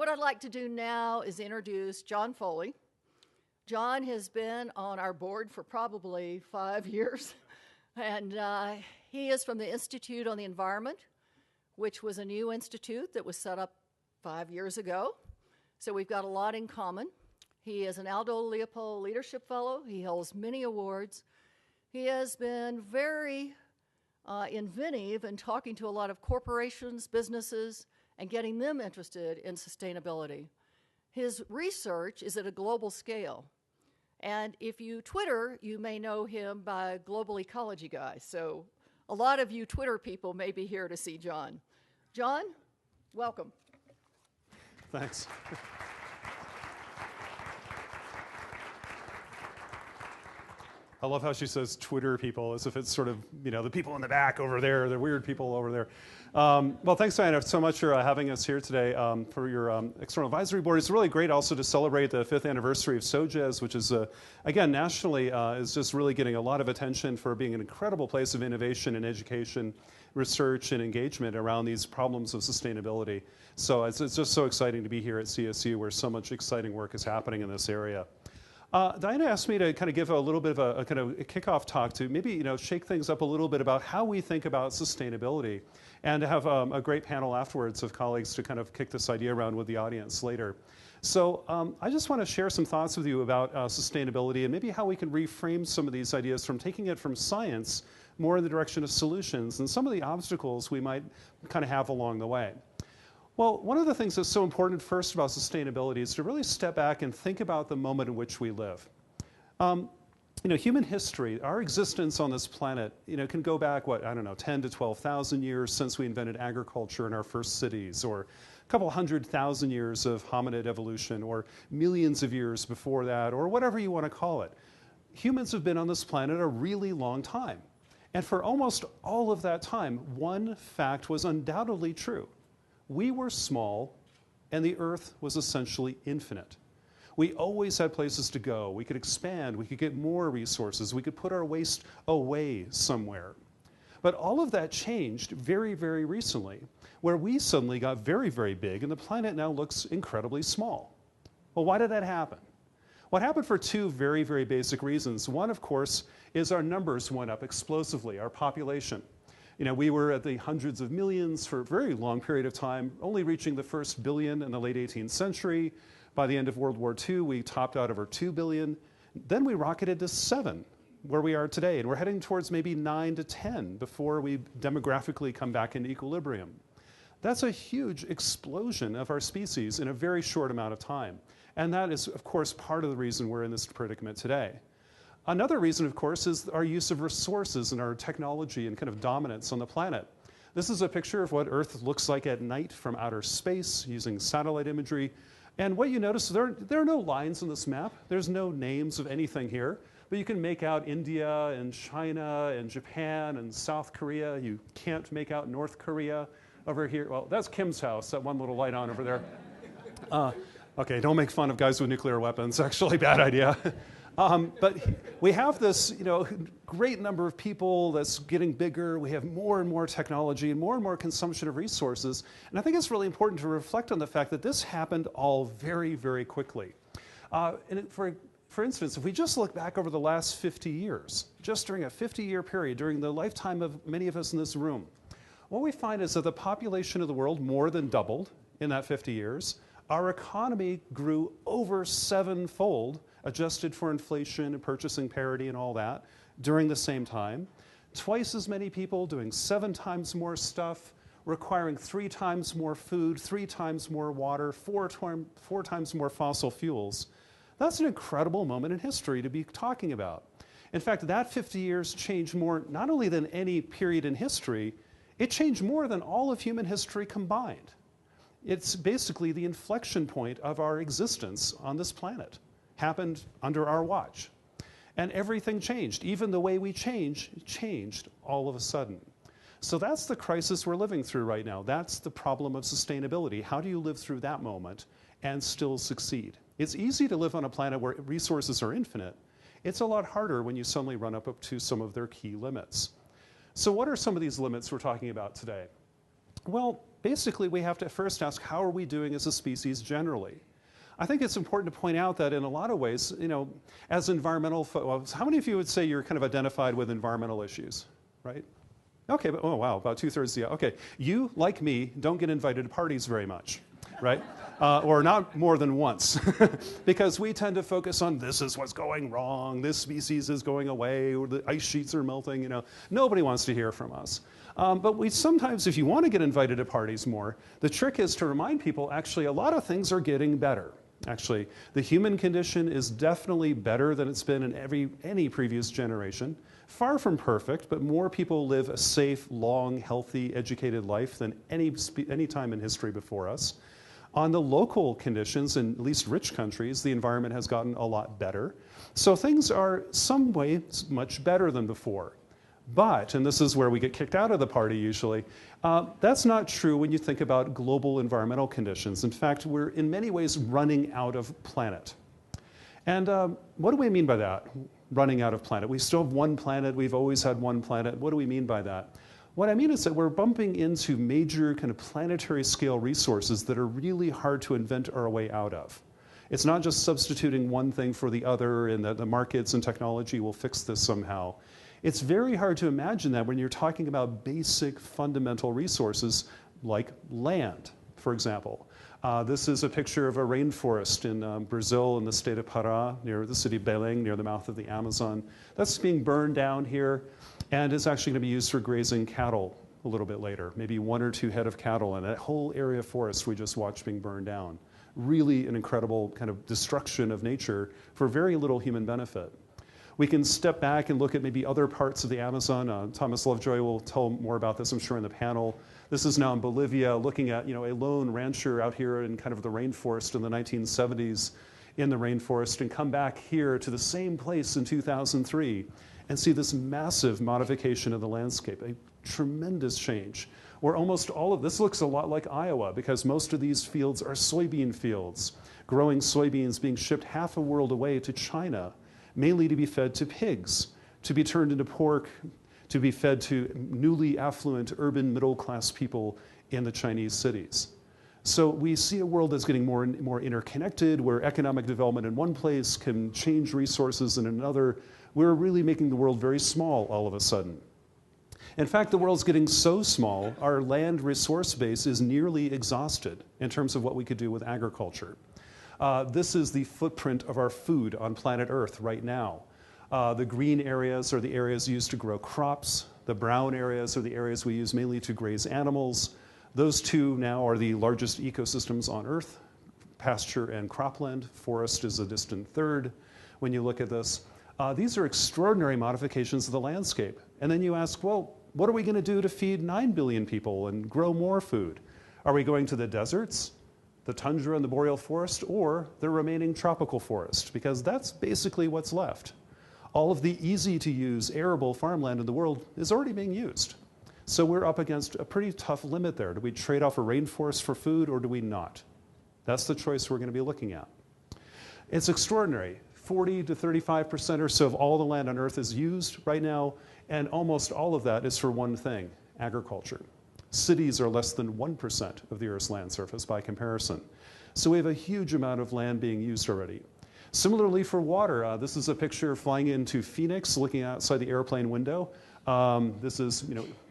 What I'd like to do now is introduce Jon Foley. Jon has been on our board for probably 5 years, and he is from the Institute on the Environment, which was a new institute that was set up 5 years ago. So we've got a lot in common. He is an Aldo Leopold Leadership Fellow. He holds many awards. He has been very inventive in talking to a lot of corporations, businesses, and getting them interested in sustainability. His research is at a global scale. And if you Twitter, you may know him by Global Ecology Guy. So a lot of you Twitter people may be here to see Jon. Jon, welcome. Thanks. I love how she says Twitter people, as if it's sort of, the people in the back over there, the weird people over there. Well, thanks, Diana, so much for having us here today for your External Advisory Board. It's really great also to celebrate the 5th anniversary of SOJES, which is, again, nationally is just really getting a lot of attention for being an incredible place of innovation and education, research, and engagement around these problems of sustainability. So it's just so exciting to be here at CSU, where so much exciting work is happening in this area. Diana asked me to kind of give a little bit of a kind of a kickoff talk to maybe shake things up a little bit about how we think about sustainability, and to have a great panel afterwards of colleagues to kind of kick this idea around with the audience later. So I just want to share some thoughts with you about sustainability and maybe how we can reframe some of these ideas from taking it from science more in the direction of solutions and some of the obstacles we might kind of have along the way. Well, one of the things that's so important first about sustainability is to really step back and think about the moment in which we live. Human history, our existence on this planet, can go back, 10 to 12,000 years since we invented agriculture in our first cities, or a couple 100,000 years of hominid evolution, or millions of years before that, or whatever you want to call it. Humans have been on this planet a really long time. And for almost all of that time, one fact was undoubtedly true. We were small, and the Earth was essentially infinite. We always had places to go. We could expand. We could get more resources. We could put our waste away somewhere. But all of that changed very, very recently, where we suddenly got very, very big, and the planet now looks incredibly small. Well, why did that happen? Well, it happened for two very, very basic reasons. One, of course, is our numbers went up explosively, our population. We were at the hundreds of millions for a very long period of time, only reaching the first billion in the late 18th century. By the end of World War II, we topped out over 2 billion. Then we rocketed to 7, where we are today. And we're heading towards maybe 9 to 10 before we demographically come back into equilibrium. That's a huge explosion of our species in a very short amount of time. And that is, of course, part of the reason we're in this predicament today. Another reason, of course, is our use of resources and our technology and kind of dominance on the planet. This is a picture of what Earth looks like at night from outer space using satellite imagery. And what you notice, there are no lines on this map. There's no names of anything here. But you can make out India and China and Japan and South Korea. You can't make out North Korea over here. Well, that's Kim's house, that one little light on over there. Okay, don't make fun of guys with nuclear weapons. Actually, bad idea. But we have this, great number of people that's getting bigger. We have more and more technology and more consumption of resources. And I think it's really important to reflect on the fact that this happened all very, very quickly. For instance, if we just look back over the last 50 years, just during a 50-year period, during the lifetime of many of us in this room, what we find is that the population of the world more than doubled in that 50 years. Our economy grew over 7-fold, adjusted for inflation and purchasing parity and all that, during the same time. Twice as many people doing 7 times more stuff, requiring 3 times more food, 3 times more water, 4 times more fossil fuels. That's an incredible moment in history to be talking about. In fact, that 50 years changed more not only than any period in history, it changed more than all of human history combined. It's basically the inflection point of our existence on this planet. Happened under our watch. And everything changed. Even the way we changed all of a sudden. So that's the crisis we're living through right now. That's the problem of sustainability. How do you live through that moment and still succeed? It's easy to live on a planet where resources are infinite. It's a lot harder when you suddenly run up to some of their key limits. So what are some of these limits we're talking about today? Well, basically, we have to first ask, how are we doing as a species generally? I think it's important to point out that in a lot of ways, as environmental folks, how many of you would say you're kind of identified with environmental issues, right? Okay, but, oh wow, about 2/3, yeah, okay. You, like me, don't get invited to parties very much, right? Or not more than once, because we tend to focus on this is what's going wrong, this species is going away, or the ice sheets are melting, Nobody wants to hear from us. But we sometimes, if you want to get invited to parties more, the trick is to remind people, actually, a lot of things are getting better. Actually, the human condition is definitely better than it's been in any previous generation. Far from perfect, but more people live a safe, long, healthy, educated life than any time in history before us. On the local conditions, in at least rich countries, the environment has gotten a lot better. So things are some ways much better than before. But, and this is where we get kicked out of the party usually, that's not true when you think about global environmental conditions. In fact, we're in many ways running out of planet. And what do we mean by that, running out of planet? We still have one planet, we've always had one planet. What do we mean by that? What I mean is that we're bumping into major kind of planetary scale resources that are really hard to invent our way out of. It's not just substituting one thing for the other and that the markets and technology will fix this somehow. It's very hard to imagine that when you're talking about basic fundamental resources like land, for example. This is a picture of a rainforest in Brazil in the state of Pará, near the city of Belém, near the mouth of the Amazon. That's being burned down here, and it's actually going to be used for grazing cattle a little bit later, maybe 1 or 2 head of cattle, and that whole area of forest we just watched being burned down. Really an incredible kind of destruction of nature for very little human benefit. We can step back and look at maybe other parts of the Amazon. Thomas Lovejoy will tell more about this, I'm sure, in the panel. This is now in Bolivia, looking at a lone rancher out here in kind of the rainforest in the 1970s in the rainforest, and come back here to the same place in 2003 and see this massive modification of the landscape, a tremendous change. Where almost all of this looks a lot like Iowa, because most of these fields are soybean fields, growing soybeans being shipped half a world away to China, mainly to be fed to pigs, to be turned into pork, to be fed to newly affluent urban middle-class people in the Chinese cities. So we see a world that's getting more and more interconnected, where economic development in one place can change resources in another. We're really making the world very small all of a sudden. In fact, the world's getting so small, our land resource base is nearly exhausted in terms of what we could do with agriculture. This is the footprint of our food on planet Earth right now. The green areas are the areas used to grow crops. The brown areas are the areas we use mainly to graze animals. Those two now are the largest ecosystems on Earth, pasture and cropland. Forest is a distant third when you look at this. These are extraordinary modifications of the landscape. And then you ask, well, what are we going to do to feed 9 billion people and grow more food? Are we going to the deserts, the tundra and the boreal forest, or the remaining tropical forest? Because that's basically what's left. All of the easy-to-use arable farmland in the world is already being used. So we're up against a pretty tough limit there. Do we trade off a rainforest for food, or do we not? That's the choice we're going to be looking at. It's extraordinary. 40 to 35% or so of all the land on Earth is used right now, and almost all of that is for one thing, agriculture. Cities are less than 1% of the Earth's land surface by comparison. So we have a huge amount of land being used already. Similarly for water, this is a picture flying into Phoenix, looking outside the airplane window. This is,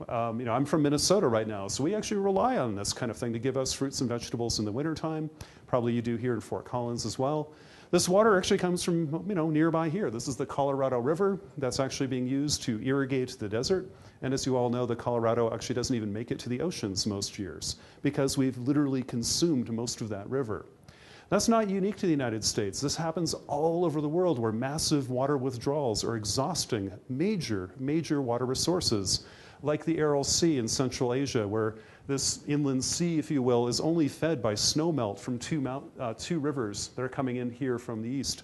I'm from Minnesota right now, so we actually rely on this kind of thing to give us fruits and vegetables in the wintertime. Probably you do here in Fort Collins as well. This water actually comes from, nearby here. This is the Colorado River that's actually being used to irrigate the desert. And as you all know, the Colorado actually doesn't even make it to the oceans most years because we've literally consumed most of that river. That's not unique to the United States. This happens all over the world where massive water withdrawals are exhausting major water resources, like the Aral Sea in Central Asia, where this inland sea, if you will, is only fed by snowmelt from two rivers that are coming in here from the east.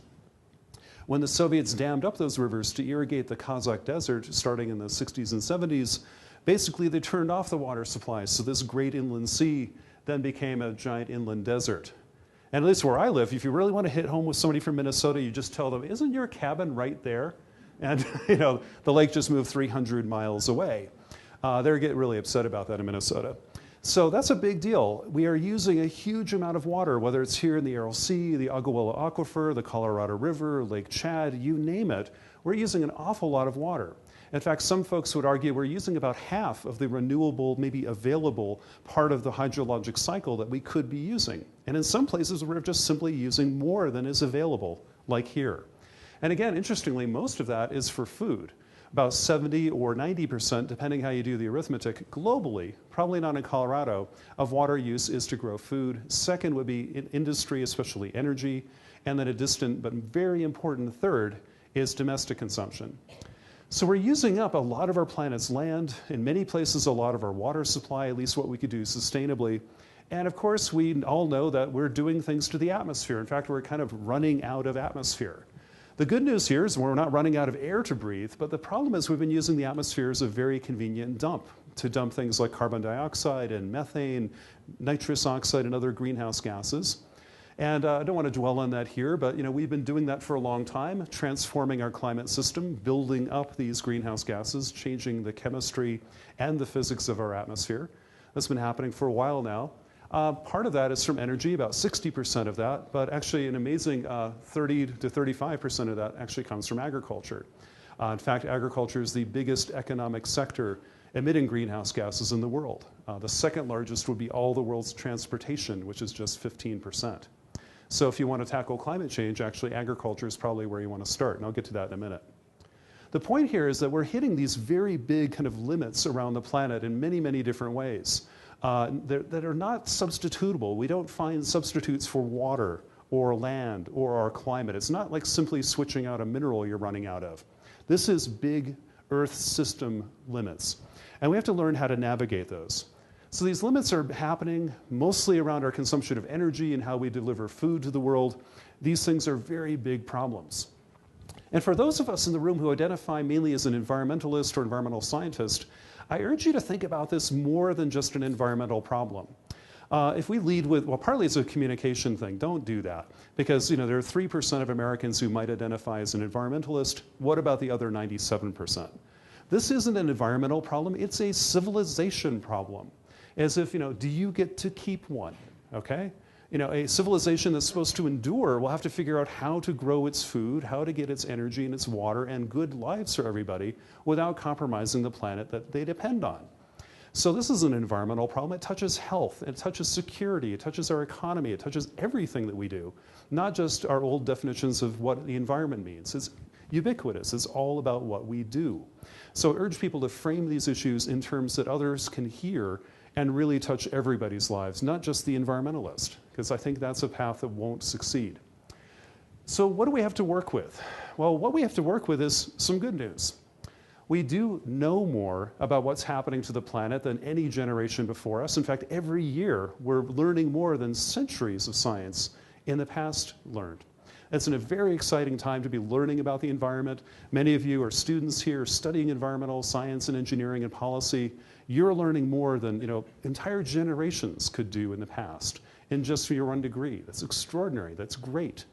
When the Soviets dammed up those rivers to irrigate the Kazakh desert starting in the 60s and 70s, basically they turned off the water supplies, so this great inland sea then became a giant inland desert. And at least where I live, if you really want to hit home with somebody from Minnesota, you just tell them, isn't your cabin right there? And the lake just moved 300 miles away. They get really upset about that in Minnesota. So that's a big deal. We are using a huge amount of water, whether it's here in the Aral Sea, the Agabuela Aquifer, the Colorado River, Lake Chad, you name it. We're using an awful lot of water. In fact, some folks would argue we're using about half of the renewable, maybe available part of the hydrologic cycle that we could be using. And in some places, we're just simply using more than is available, like here. And again, interestingly, most of that is for food. About 70 or 90%, depending how you do the arithmetic, globally, probably not in Colorado, of water use is to grow food. Second would be in industry, especially energy. And then a distant but very important third is domestic consumption. So we're using up a lot of our planet's land, in many places a lot of our water supply, at least what we could do sustainably. And of course, we all know that we're doing things to the atmosphere. In fact, we're kind of running out of atmosphere. The good news here is we're not running out of air to breathe, but the problem is we've been using the atmosphere as a very convenient dump to dump things like carbon dioxide and methane, nitrous oxide, and other greenhouse gases. And I don't want to dwell on that here, but we've been doing that for a long time, transforming our climate system, building up these greenhouse gases, changing the chemistry and the physics of our atmosphere. That's been happening for a while now. Part of that is from energy, about 60% of that, but actually an amazing 30 to 35% of that actually comes from agriculture. In fact, agriculture is the biggest economic sector emitting greenhouse gases in the world. The second largest would be all the world's transportation, which is just 15%. So if you want to tackle climate change, actually agriculture is probably where you want to start, and I'll get to that in a minute. The point here is that we're hitting these very big kind of limits around the planet in many, many different ways. That are not substitutable. We don't find substitutes for water or land or our climate. It's not like simply switching out a mineral you're running out of. This is big Earth system limits. And we have to learn how to navigate those. So these limits are happening mostly around our consumption of energy and how we deliver food to the world. These things are very big problems. And for those of us in the room who identify mainly as an environmentalist or environmental scientist, I urge you to think about this more than just an environmental problem. If we lead with, well, partly it's a communication thing. Don't do that. Because there are 3% of Americans who might identify as an environmentalist. What about the other 97%? This isn't an environmental problem. It's a civilization problem. As if, do you get to keep one? Okay? A civilization that's supposed to endure will have to figure out how to grow its food, how to get its energy and its water and good lives for everybody without compromising the planet that they depend on. So this is an environmental problem. It touches health, it touches security, it touches our economy, it touches everything that we do, not just our old definitions of what the environment means. It's ubiquitous. It's all about what we do. So I urge people to frame these issues in terms that others can hear and really touch everybody's lives, not just the environmentalist, because I think that's a path that won't succeed. So what do we have to work with? Well, what we have to work with is some good news. We do know more about what's happening to the planet than any generation before us. In fact, every year we're learning more than centuries of science in the past learned. It's a very exciting time to be learning about the environment. Many of you are students here studying environmental science and engineering and policy. You're learning more than entire generations could do in the past in just your one degree. That's extraordinary. That's great.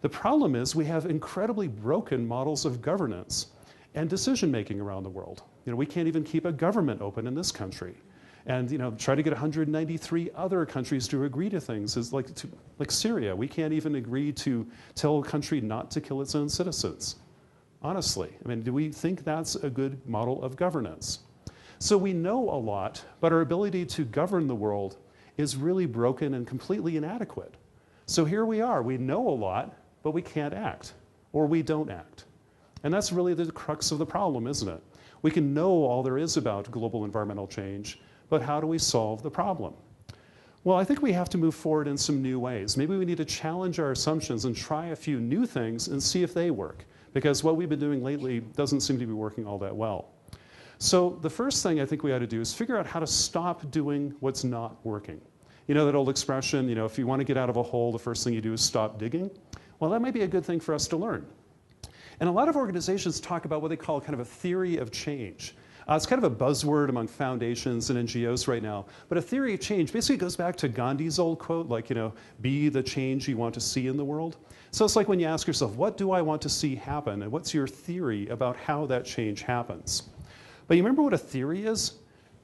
The problem is we have incredibly broken models of governance and decision-making around the world. We can't even keep a government open in this country. And try to get 193 other countries to agree to things is like Syria. We can't even agree to tell a country not to kill its own citizens. Honestly, do we think that's a good model of governance? So we know a lot, but our ability to govern the world is really broken and completely inadequate. So here we are. We know a lot, but we can't act, or we don't act. And that's really the crux of the problem, isn't it? We can know all there is about global environmental change, but how do we solve the problem? Well, I think we have to move forward in some new ways. Maybe we need to challenge our assumptions and try a few new things and see if they work, because what we've been doing lately doesn't seem to be working all that well. So the first thing I think we ought to do is figure out how to stop doing what's not working. That old expression, if you want to get out of a hole, the first thing you do is stop digging. Well, that might be a good thing for us to learn. And a lot of organizations talk about what they call kind of a theory of change. It's kind of a buzzword among foundations and NGOs right now. But a theory of change basically goes back to Gandhi's old quote, be the change you want to see in the world. So it's like when you ask yourself, what do I want to see happen? And what's your theory about how that change happens? But you remember what a theory is?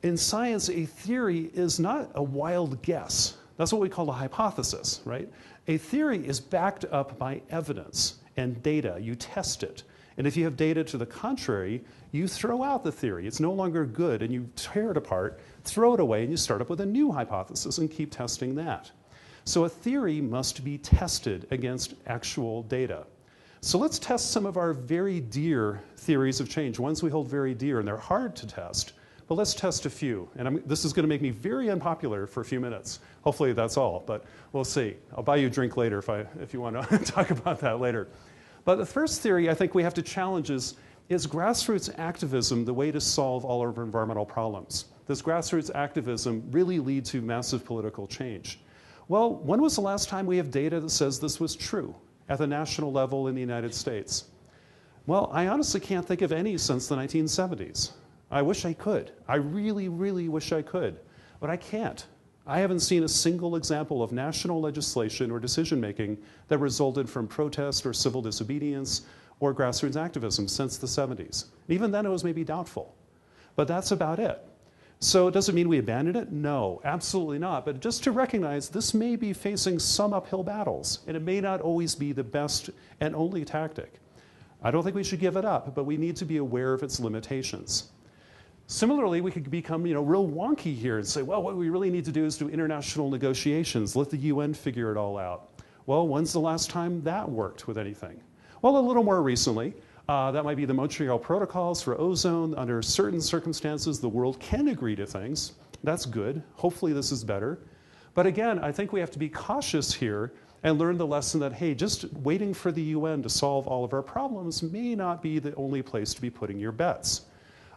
in science, a theory is not a wild guess. That's what we call a hypothesis, right? A theory is backed up by evidence and data. You test it. And if you have data to the contrary, you throw out the theory. It's no longer good, and you tear it apart, throw it away, and you start up with a new hypothesis and keep testing that. So a theory must be tested against actual data. So let's test some of our very dear theories of change, ones we hold very dear, and they're hard to test. But let's test a few. And this is going to make me very unpopular for a few minutes. Hopefully that's all, but we'll see. I'll buy you a drink later if you want to talk about that later. But the first theory I think we have to challenge is grassroots activism the way to solve all of our environmental problems? Does grassroots activism really lead to massive political change? Well, when was the last time we have data that says this was true at the national level in the United States? Well, I honestly can't think of any since the 1970s. I wish I could. I really, really wish I could, but I can't. I haven't seen a single example of national legislation or decision-making that resulted from protest or civil disobedience or grassroots activism since the 70s. Even then, it was maybe doubtful. But that's about it. So does it mean we abandon it? No, absolutely not. But just to recognize this may be facing some uphill battles, and it may not always be the best and only tactic. I don't think we should give it up, but we need to be aware of its limitations. Similarly, we could become real wonky here and say, well, what we really need to do is do international negotiations, let the UN figure it all out. Well, when's the last time that worked with anything? Well, a little more recently. That might be the Montreal Protocols for ozone. Under certain circumstances, the world can agree to things. That's good. Hopefully this is better. But again, I think we have to be cautious here and learn the lesson that, hey, just waiting for the UN to solve all of our problems may not be the only place to be putting your bets.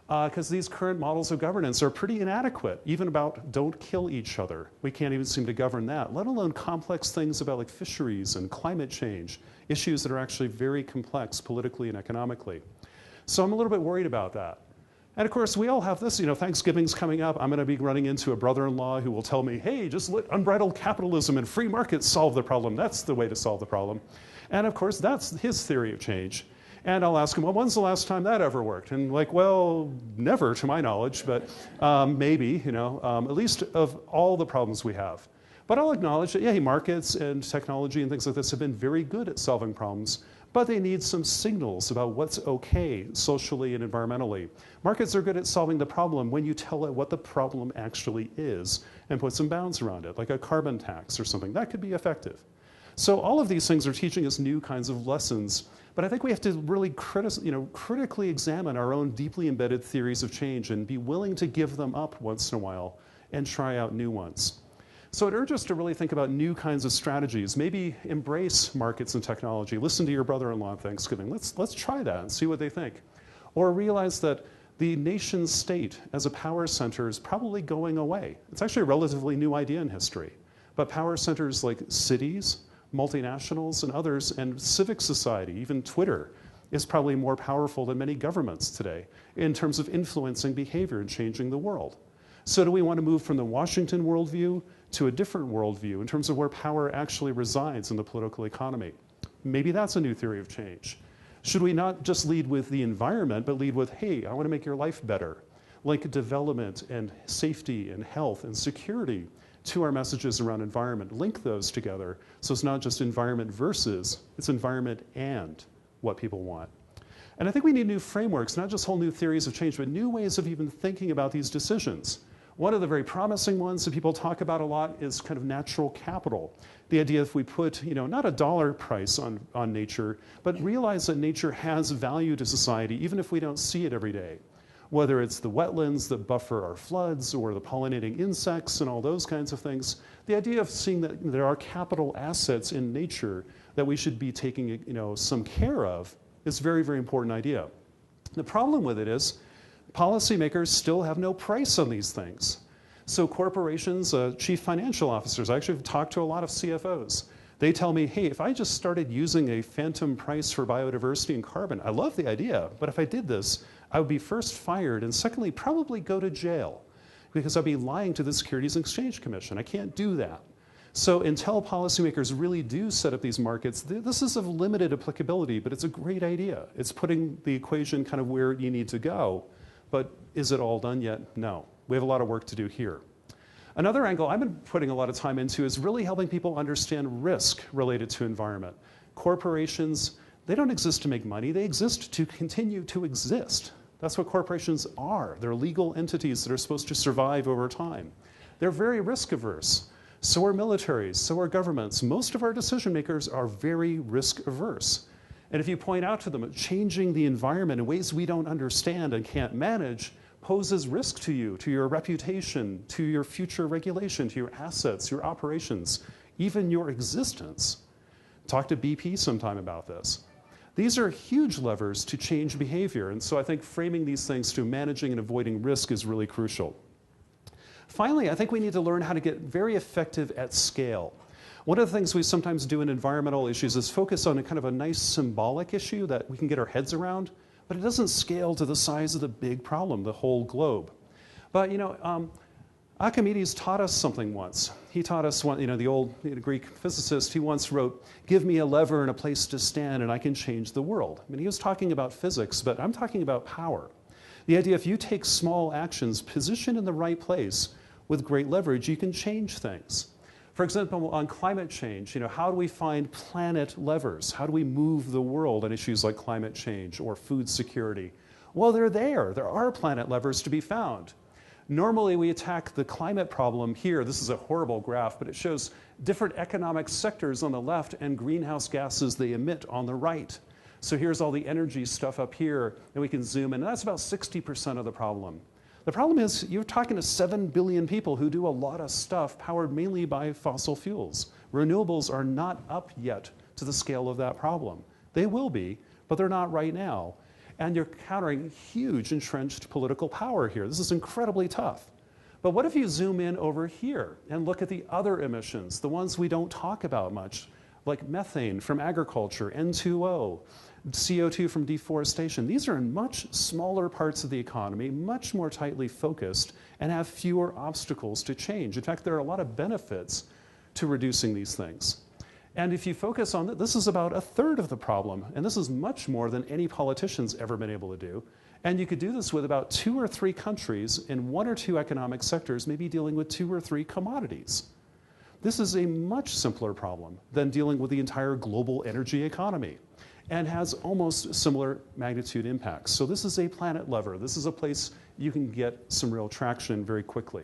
Because these current models of governance are pretty inadequate, even about don't kill each other. We can't even seem to govern that, let alone complex things about like fisheries and climate change, issues that are actually very complex politically and economically. So I'm a little bit worried about that. And of course, we all have this, Thanksgiving's coming up. I'm going to be running into a brother-in-law who will tell me, hey, just let unbridled capitalism and free markets solve the problem. That's the way to solve the problem. And of course, that's his theory of change. And I'll ask him, well, when's the last time that ever worked? And like, well, never to my knowledge, but maybe, at least of all the problems we have. But I'll acknowledge that, yeah, markets and technology and things like this have been very good at solving problems, but they need some signals about what's okay socially and environmentally. Markets are good at solving the problem when you tell it what the problem actually is and put some bounds around it, like a carbon tax or something. That could be effective. So all of these things are teaching us new kinds of lessons, but I think we have to really critically examine our own deeply embedded theories of change and be willing to give them up once in a while and try out new ones. So I'd urge us to really think about new kinds of strategies, maybe embrace markets and technology. Listen to your brother-in-law on Thanksgiving. Let's try that and see what they think. Or realize that the nation state as a power center is probably going away. It's actually a relatively new idea in history. But power centers like cities, multinationals, and others, and civic society, even Twitter, is probably more powerful than many governments today in terms of influencing behavior and changing the world. So do we want to move from the Washington worldview to a different worldview in terms of where power actually resides in the political economy? Maybe that's a new theory of change. Should we not just lead with the environment, but lead with, hey, I want to make your life better? Link development and safety and health and security to our messages around environment. Link those together so it's not just environment versus, it's environment and what people want. And I think we need new frameworks, not just whole new theories of change, but new ways of even thinking about these decisions. One of the very promising ones that people talk about a lot is kind of natural capital. The idea if we put, not a dollar price on nature, but realize that nature has value to society, even if we don't see it every day. Whether it's the wetlands that buffer our floods or the pollinating insects and all those kinds of things, the idea of seeing that there are capital assets in nature that we should be taking, some care of is a very, very important idea. The problem with it is policymakers still have no price on these things. So corporations, chief financial officers, I actually have talked to a lot of CFOs. They tell me, hey, if I just started using a phantom price for biodiversity and carbon, I love the idea, but if I did this, I would be first fired and secondly, probably go to jail because I'd be lying to the Securities and Exchange Commission. I can't do that. So until policymakers really do set up these markets, this is of limited applicability, but it's a great idea. It's putting the equation kind of where you need to go. But is it all done yet? No. We have a lot of work to do here. Another angle I've been putting a lot of time into is really helping people understand risk related to environment. Corporations, they don't exist to make money, they exist to continue to exist. That's what corporations are. They're legal entities that are supposed to survive over time. They're very risk averse. So are militaries, so are governments. Most of our decision makers are very risk averse. And if you point out to them changing the environment in ways we don't understand and can't manage poses risk to you, to your reputation, to your future regulation, to your assets, your operations, even your existence. Talk to BP sometime about this. These are huge levers to change behavior, and so I think framing these things to managing and avoiding risk is really crucial. Finally, I think we need to learn how to get very effective at scale. One of the things we sometimes do in environmental issues is focus on a kind of a nice symbolic issue that we can get our heads around, but it doesn't scale to the size of the big problem, the whole globe. But Archimedes taught us something once. He taught us, the old Greek physicist, he once wrote, "Give me a lever and a place to stand and I can change the world." I mean, he was talking about physics, but I'm talking about power. The idea, if you take small actions, positioned in the right place with great leverage, you can change things. For example, on climate change, how do we find planet levers? How do we move the world on issues like climate change or food security? Well, they're there. There are planet levers to be found. Normally, we attack the climate problem here. This is a horrible graph, but it shows different economic sectors on the left and greenhouse gases they emit on the right. So here's all the energy stuff up here, and we can zoom in. And that's about 60% of the problem. The problem is you're talking to 7 billion people who do a lot of stuff powered mainly by fossil fuels. Renewables are not up yet to the scale of that problem. They will be, but they're not right now. And you're countering huge entrenched political power here. This is incredibly tough. But what if you zoom in over here and look at the other emissions, the ones we don't talk about much, like methane from agriculture, N2O, CO2 from deforestation. These are in much smaller parts of the economy, much more tightly focused, and have fewer obstacles to change. In fact, there are a lot of benefits to reducing these things. And if you focus on this is about a third of the problem, and this is much more than any politician's ever been able to do. And you could do this with about 2 or 3 countries in 1 or 2 economic sectors, maybe dealing with 2 or 3 commodities. This is a much simpler problem than dealing with the entire global energy economy, and has almost similar magnitude impacts. So this is a planet lever. This is a place you can get some real traction very quickly.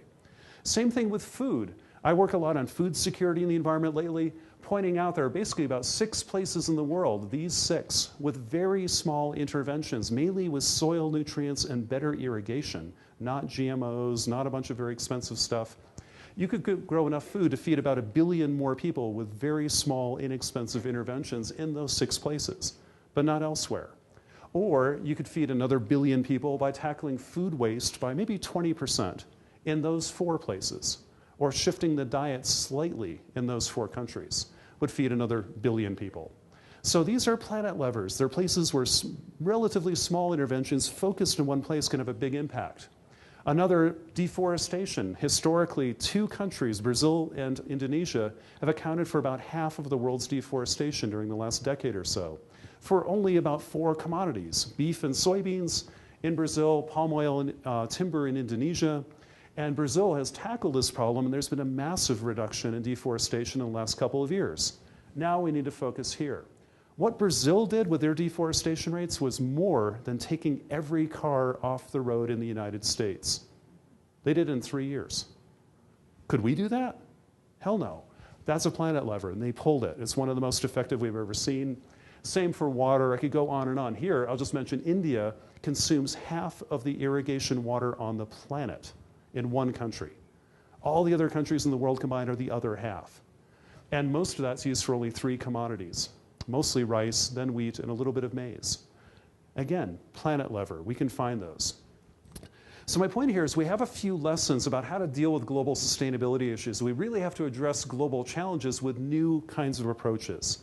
Same thing with food. I work a lot on food security in the environment lately, pointing out there are basically about 6 places in the world, these 6, with very small interventions, mainly with soil nutrients and better irrigation, not GMOs, not a bunch of very expensive stuff. You could grow enough food to feed about 1 billion more people with very small, inexpensive interventions in those 6 places, but not elsewhere. Or you could feed another 1 billion people by tackling food waste by maybe 20% in those 4 places, or shifting the diet slightly in those 4 countries would feed another 1 billion people. So these are planet levers. They're places where relatively small interventions focused in one place can have a big impact. Another, deforestation. Historically, 2 countries, Brazil and Indonesia, have accounted for about half of the world's deforestation during the last decade or so, for only about 4 commodities: beef and soybeans in Brazil, palm oil and timber in Indonesia. And Brazil has tackled this problem, and there's been a massive reduction in deforestation in the last couple of years. Now we need to focus here. What Brazil did with their deforestation rates was more than taking every car off the road in the United States. They did it in 3 years. Could we do that? Hell no. That's a planet lever, and they pulled it. It's one of the most effective we've ever seen. Same for water. I could go on and on. Here, I'll just mention India consumes half of the irrigation water on the planet in one country. All the other countries in the world combined are the other half. And most of that's used for only 3 commodities. Mostly rice, then wheat, and a little bit of maize. Again, planet lever, we can find those. So my point here is we have a few lessons about how to deal with global sustainability issues. We really have to address global challenges with new kinds of approaches.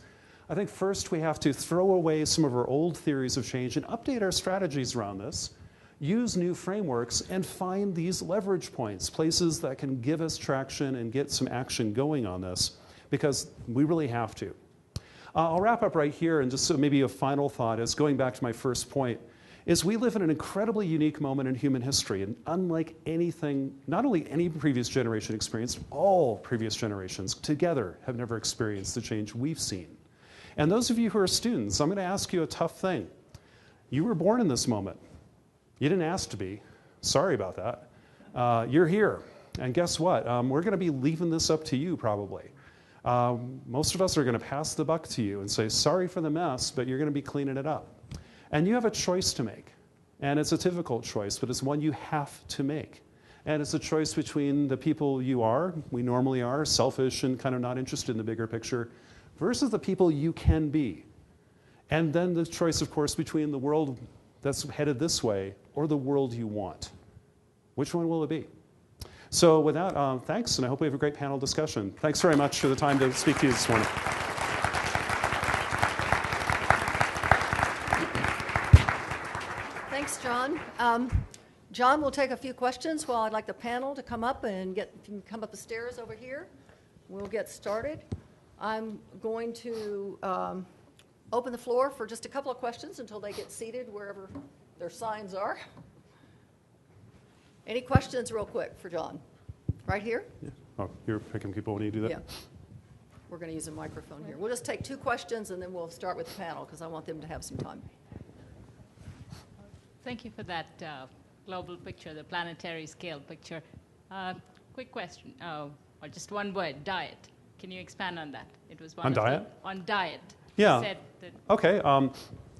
I think first we have to throw away some of our old theories of change and update our strategies around this, use new frameworks, and find these leverage points, places that can give us traction and get some action going on this, because we really have to. I'll wrap up right here, and just so maybe a final thought is going back to my first point, is we live in an incredibly unique moment in human history, and unlike anything, not only any previous generation experienced, all previous generations together have never experienced the change we've seen. And those of you who are students, I'm going to ask you a tough thing. You were born in this moment. You didn't ask to be. Sorry about that. You're here. And guess what? We're going to be leaving this up to you probably. Most of us are going to pass the buck to you and say, sorry for the mess, but you're going to be cleaning it up. And you have a choice to make. And it's a difficult choice, but it's one you have to make. And it's a choice between the people you are, we normally are, selfish and kind of not interested in the bigger picture, versus the people you can be. And then the choice, of course, between the world that's headed this way or the world you want. Which one will it be? So with that, thanks, and I hope we have a great panel discussion. Thanks very much for the time to speak to you this morning. Thanks, John. John will take a few questions while I'd like the panel to come up and come up the stairs over here. We'll get started. I'm going to open the floor for just a couple of questions until they get seated wherever their signs are. Any questions real quick for John? Right here? Yeah. Oh, you're picking people when you do that? Yeah. We're going to use a microphone here. We'll just take 2 questions and then we'll start with the panel because I want them to have some time. Thank you for that global picture, the planetary scale picture. Quick question, or just one word, diet. Can you expand on that? It was one on diet? On diet. Yeah. You said that Okay.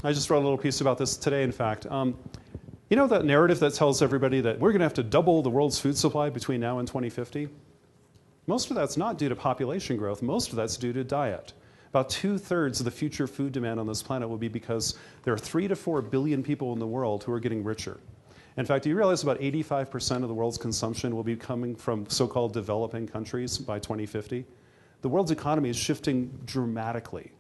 I just wrote a little piece about this today, in fact. You know that narrative that tells everybody that we're going to have to double the world's food supply between now and 2050? Most of that's not due to population growth. Most of that's due to diet. About 2/3 of the future food demand on this planet will be because there are 3 to 4 billion people in the world who are getting richer. In fact, do you realize about 85% of the world's consumption will be coming from so-called developing countries by 2050? The world's economy is shifting dramatically,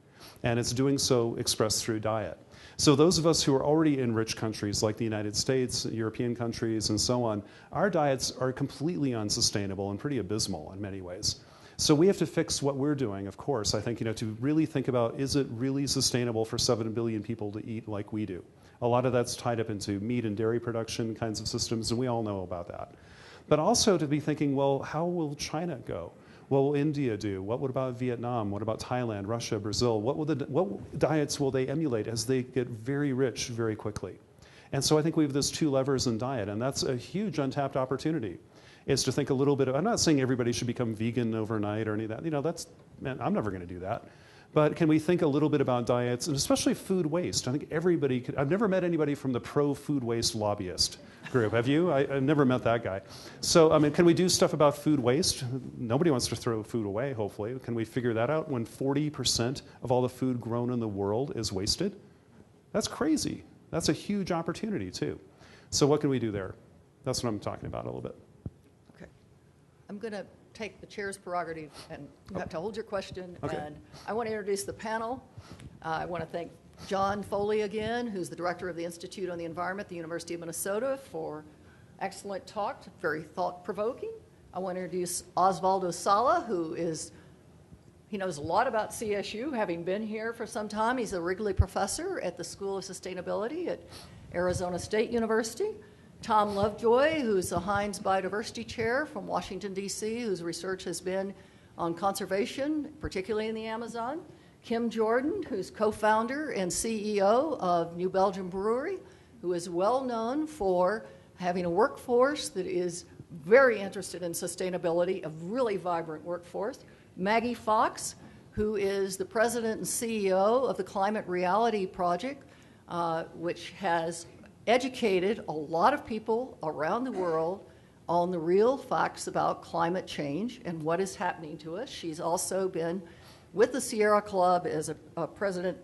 and it's doing so expressed through diet. So those of us who are already in rich countries like the United States, European countries, and so on, our diets are completely unsustainable and pretty abysmal in many ways. So we have to fix what we're doing, of course, I think, to really think about, is it really sustainable for 7 billion people to eat like we do? A lot of that's tied up into meat and dairy production kinds of systems, and we all know about that. But also to be thinking, well, how will China go? What will India do? What about Vietnam? What about Thailand, Russia, Brazil? What diets will they emulate as they get very rich very quickly? And so I think we have those 2 levers in diet, and that's a huge untapped opportunity, is to think a little bit I'm not saying everybody should become vegan overnight or any of that. Man, I'm never going to do that. But can we think a little bit about diets, and especially food waste? I think everybody could. I've never met anybody from the pro-food waste lobbyist group. Have you? I've never met that guy. So, can we do stuff about food waste? Nobody wants to throw food away, hopefully. Can we figure that out when 40% of all the food grown in the world is wasted? That's crazy. That's a huge opportunity, too. So what can we do there? That's what I'm talking about a little bit. Okay. I'm going to take the chair's prerogative, and you have to hold your question. Okay. And I want to introduce the panel. I want to thank Jon Foley again, who's the director of the Institute on the Environment at the University of Minnesota, for excellent talk, very thought-provoking. I want to introduce Osvaldo Sala, he knows a lot about CSU, having been here for some time. He's a Wrigley professor at the School of Sustainability at Arizona State University. Tom Lovejoy, who's a Heinz Biodiversity Chair from Washington, D.C., whose research has been on conservation, particularly in the Amazon. Kim Jordan, who's co-founder and CEO of New Belgium Brewery, who is well known for having a workforce that is very interested in sustainability, a really vibrant workforce. Maggie Fox, who is the president and CEO of the Climate Reality Project, which has educated a lot of people around the world on the real facts about climate change and what is happening to us. She's also been with the Sierra Club as a president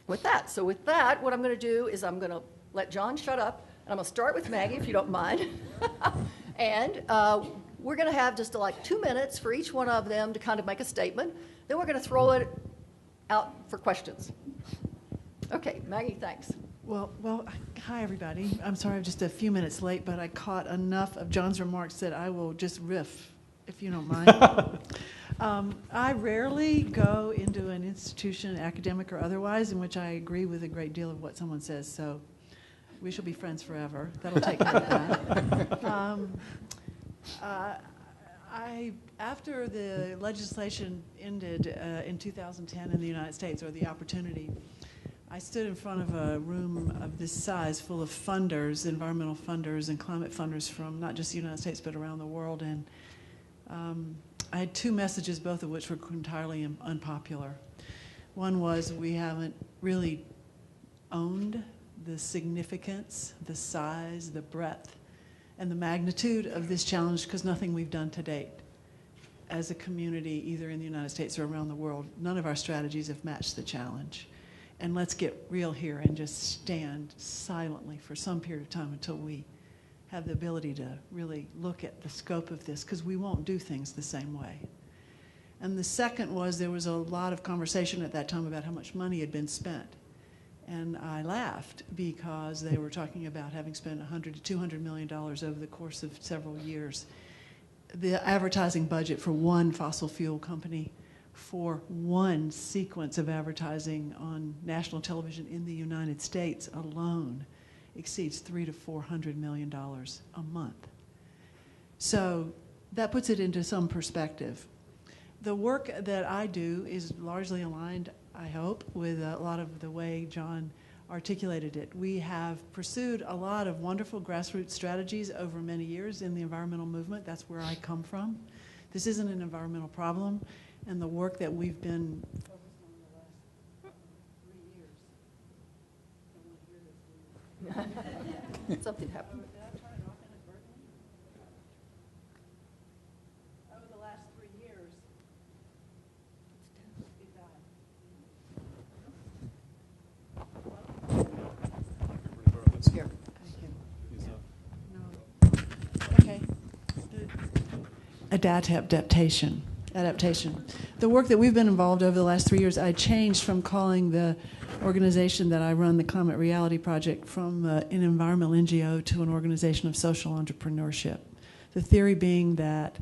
with that. So with that, what I'm going to do is I'm going to let John shut up, and I'm going to start with Maggie, if you don't mind. And we're going to have just like 2 minutes for each one of them to kind of make a statement. Then we're going to throw it out for questions. Okay, Maggie, thanks. Well, hi, everybody. I'm sorry I'm just a few minutes late, but I caught enough of John's remarks that I will just riff, if you don't mind. I rarely go into an institution, academic or otherwise, in which I agree with a great deal of what someone says. So We shall be friends forever. That'll take care of that. After the legislation ended in 2010 in the United States, or the opportunity, I stood in front of a room of this size full of funders, environmental funders and climate funders from not just the United States but around the world, and I had two messages, both of which were entirely unpopular. One was we haven't really owned the significance, the size, the breadth, and the magnitude of this challenge, because nothing we've done to date as a community, either in the United States or around the world, none of our strategies have matched the challenge. And let's get real here and just stand silently for some period of time until we have the ability to really look at the scope of this, because we won't do things the same way. And the second was there was a lot of conversation at that time about how much money had been spent. And I laughed because they were talking about having spent $100 to $200 million over the course of several years. The advertising budget for one fossil fuel company for one sequence of advertising on national television in the United States alone exceeds $300 to $400 million a month. So that puts it into some perspective. The work that I do is largely aligned, I hope, with a lot of the way Jon articulated it. We have pursued a lot of wonderful grassroots strategies over many years in the environmental movement. That's where I come from. This isn't an environmental problem, and the work that we've been focused on the last 3 years. Something happened. Did I turn it off inadvertently? Over the last 3 years, it died. Here. Okay. Adaptation. The work that we've been involved over the last 3 years, I changed from calling the organization that I run, the Climate Reality Project, from an environmental NGO to an organization of social entrepreneurship. The theory being that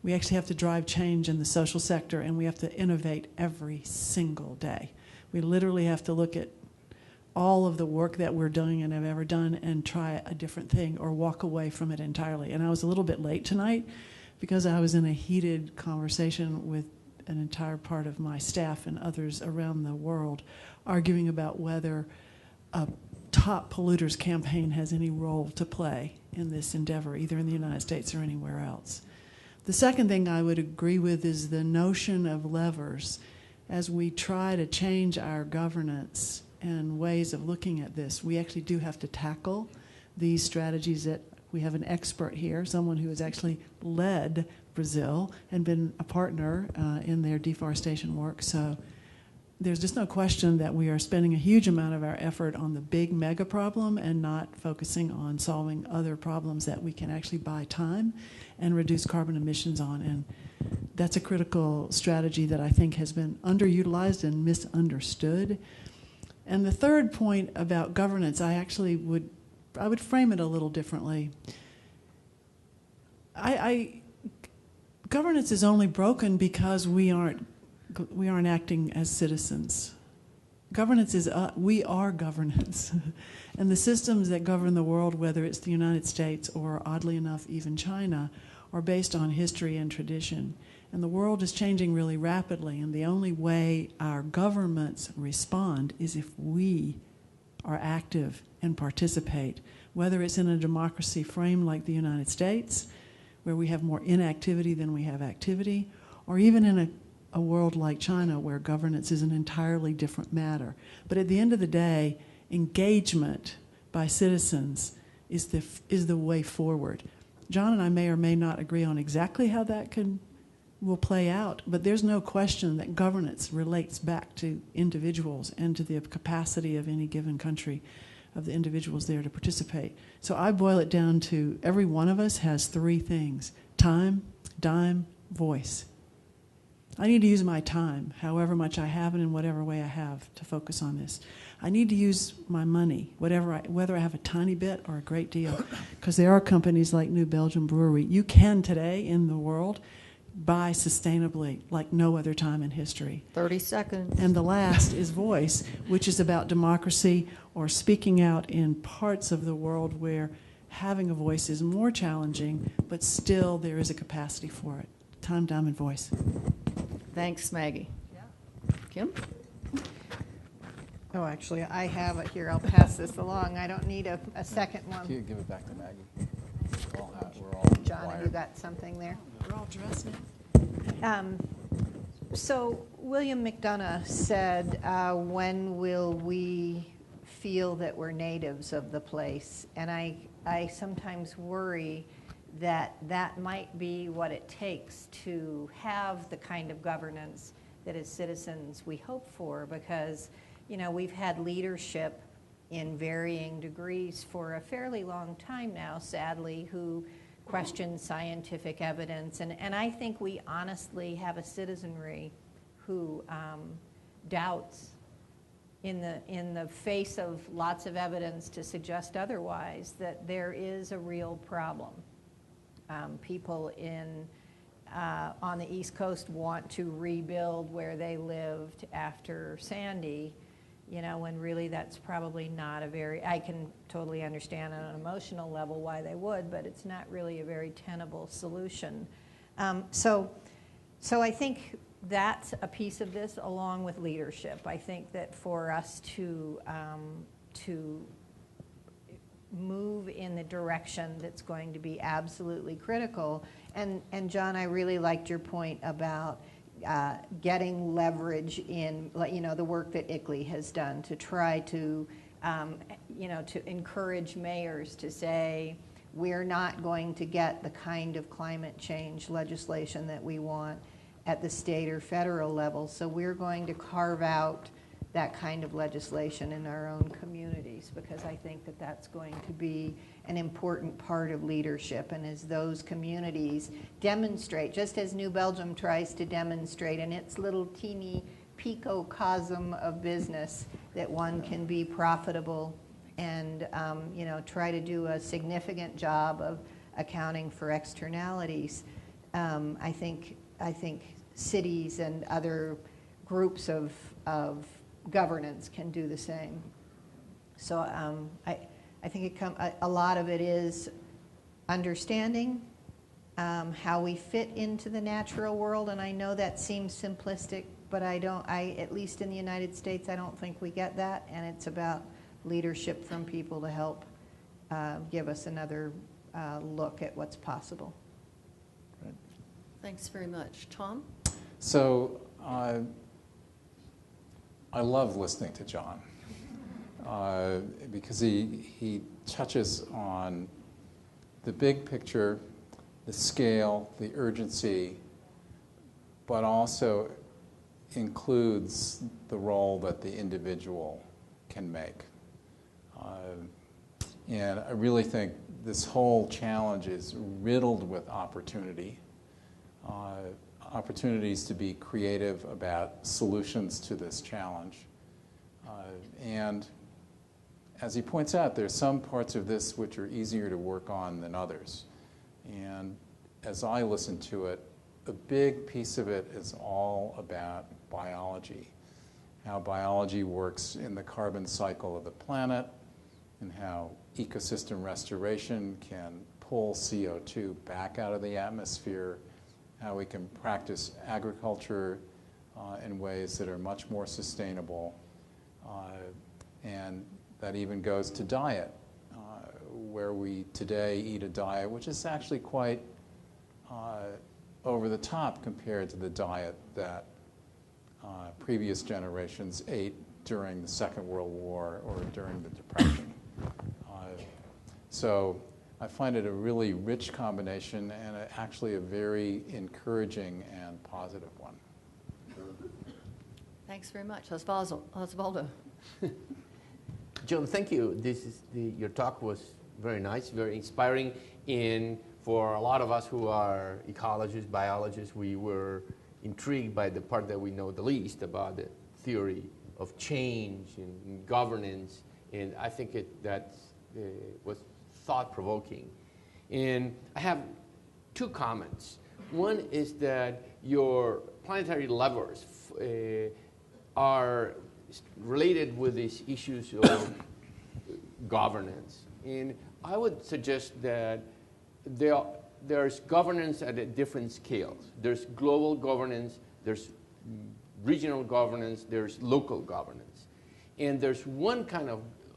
we actually have to drive change in the social sector, and we have to innovate every single day. We literally have to look at all of the work that we're doing and have ever done and try a different thing or walk away from it entirely. And I was a little bit late tonight because I was in a heated conversation with an entire part of my staff and others around the world arguing about whether a top polluters campaign has any role to play in this endeavor, either in the United States or anywhere else. The second thing I would agree with is the notion of levers. As we try to change our governance and ways of looking at this, we actually do have to tackle these strategies that we have an expert here, someone who has actually led Brazil and been a partner in their deforestation work. So there's just no question that we are spending a huge amount of our effort on the big mega problem and not focusing on solving other problems that we can actually buy time and reduce carbon emissions on. And that's a critical strategy that I think has been underutilized and misunderstood. And the third point about governance, I would frame it a little differently. Governance is only broken because we aren't acting as citizens. Governance is, we are governance. And the systems that govern the world, whether it's the United States or, oddly enough, even China, are based on history and tradition. And the world is changing really rapidly, and the only way our governments respond is if we are active and participate, whether it's in a democracy frame like the United States, where we have more inactivity than we have activity, or even in a world like China, where governance is an entirely different matter. But at the end of the day, engagement by citizens is the way forward. Jon and I may or may not agree on exactly how that will play out, but there's no question that governance relates back to individuals and to the capacity of any given country, of the individuals there to participate. So I boil it down to every one of us has 3 things: time, dime, voice. I need to use my time, however much I have and in whatever way I have, to focus on this. I need to use my money, whether I have a tiny bit or a great deal, because there are companies like New Belgium Brewery. You can today in the world buy sustainably like no other time in history. 30 seconds. And the last is voice, which is about democracy or speaking out in parts of the world where having a voice is more challenging, but still there is a capacity for it. Time, and voice. Thanks, Maggie. Kim? Oh, actually, I have it here. I'll pass this along. I don't need a second one. Can you give it back to Maggie? We're all John, have you wired. got something there? We're all dressed now. So William McDonough said, when will we feel that we're natives of the place? And I sometimes worry that that might be what it takes to have the kind of governance that as citizens we hope for, because we've had leadership in varying degrees for a fairly long time now, sadly, who question scientific evidence. And I think we honestly have a citizenry who doubts in the face of lots of evidence to suggest otherwise that there is a real problem. People on the East Coast want to rebuild where they lived after Sandy, when really that's probably not I can totally understand on an emotional level why they would, but it's not really a very tenable solution. So I think that's a piece of this, along with leadership. I think that for us to move in the direction that's going to be absolutely critical, and John, I really liked your point about getting leverage in, the work that ICLEI has done to try to, to encourage mayors to say, we're not going to get the kind of climate change legislation that we want at the state or federal level, so we're going to carve out that kind of legislation in our own communities, because I think that that's going to be an important part of leadership. And as those communities demonstrate, just as New Belgium tries to demonstrate in its little teeny picocosm of business, that one can be profitable and try to do a significant job of accounting for externalities. I think cities and other groups of governance can do the same. So I think a lot of it is understanding how we fit into the natural world, and I know that seems simplistic, but at least in the United States, I don't think we get that, and it's about leadership from people to help give us another look at what's possible. Right. Thanks very much. Tom? So I love listening to Jon because he touches on the big picture, the scale, the urgency, but also includes the role that the individual can make. And I really think this whole challenge is riddled with opportunity. Opportunities to be creative about solutions to this challenge. And as he points out, there's some parts of this which are easier to work on than others. And as I listen to it, a big piece of it is all about biology, how biology works in the carbon cycle of the planet, and how ecosystem restoration can pull CO2 back out of the atmosphere, how we can practice agriculture in ways that are much more sustainable, and that even goes to diet, where we today eat a diet which is actually quite over the top compared to the diet that previous generations ate during the Second World War or during the Depression. So I find it a really rich combination and actually a very encouraging and positive one. Thanks very much. Osvaldo. Jon, thank you. Your talk was very nice, very inspiring. And for a lot of us who are ecologists, biologists, we were intrigued by the part that we know the least about the theory of change and governance. And I think that was thought-provoking. And I have two comments. One is that your planetary levers are related with these issues of governance. And I would suggest that there's governance at different scales. There's global governance, there's regional governance, there's local governance. And there's one kind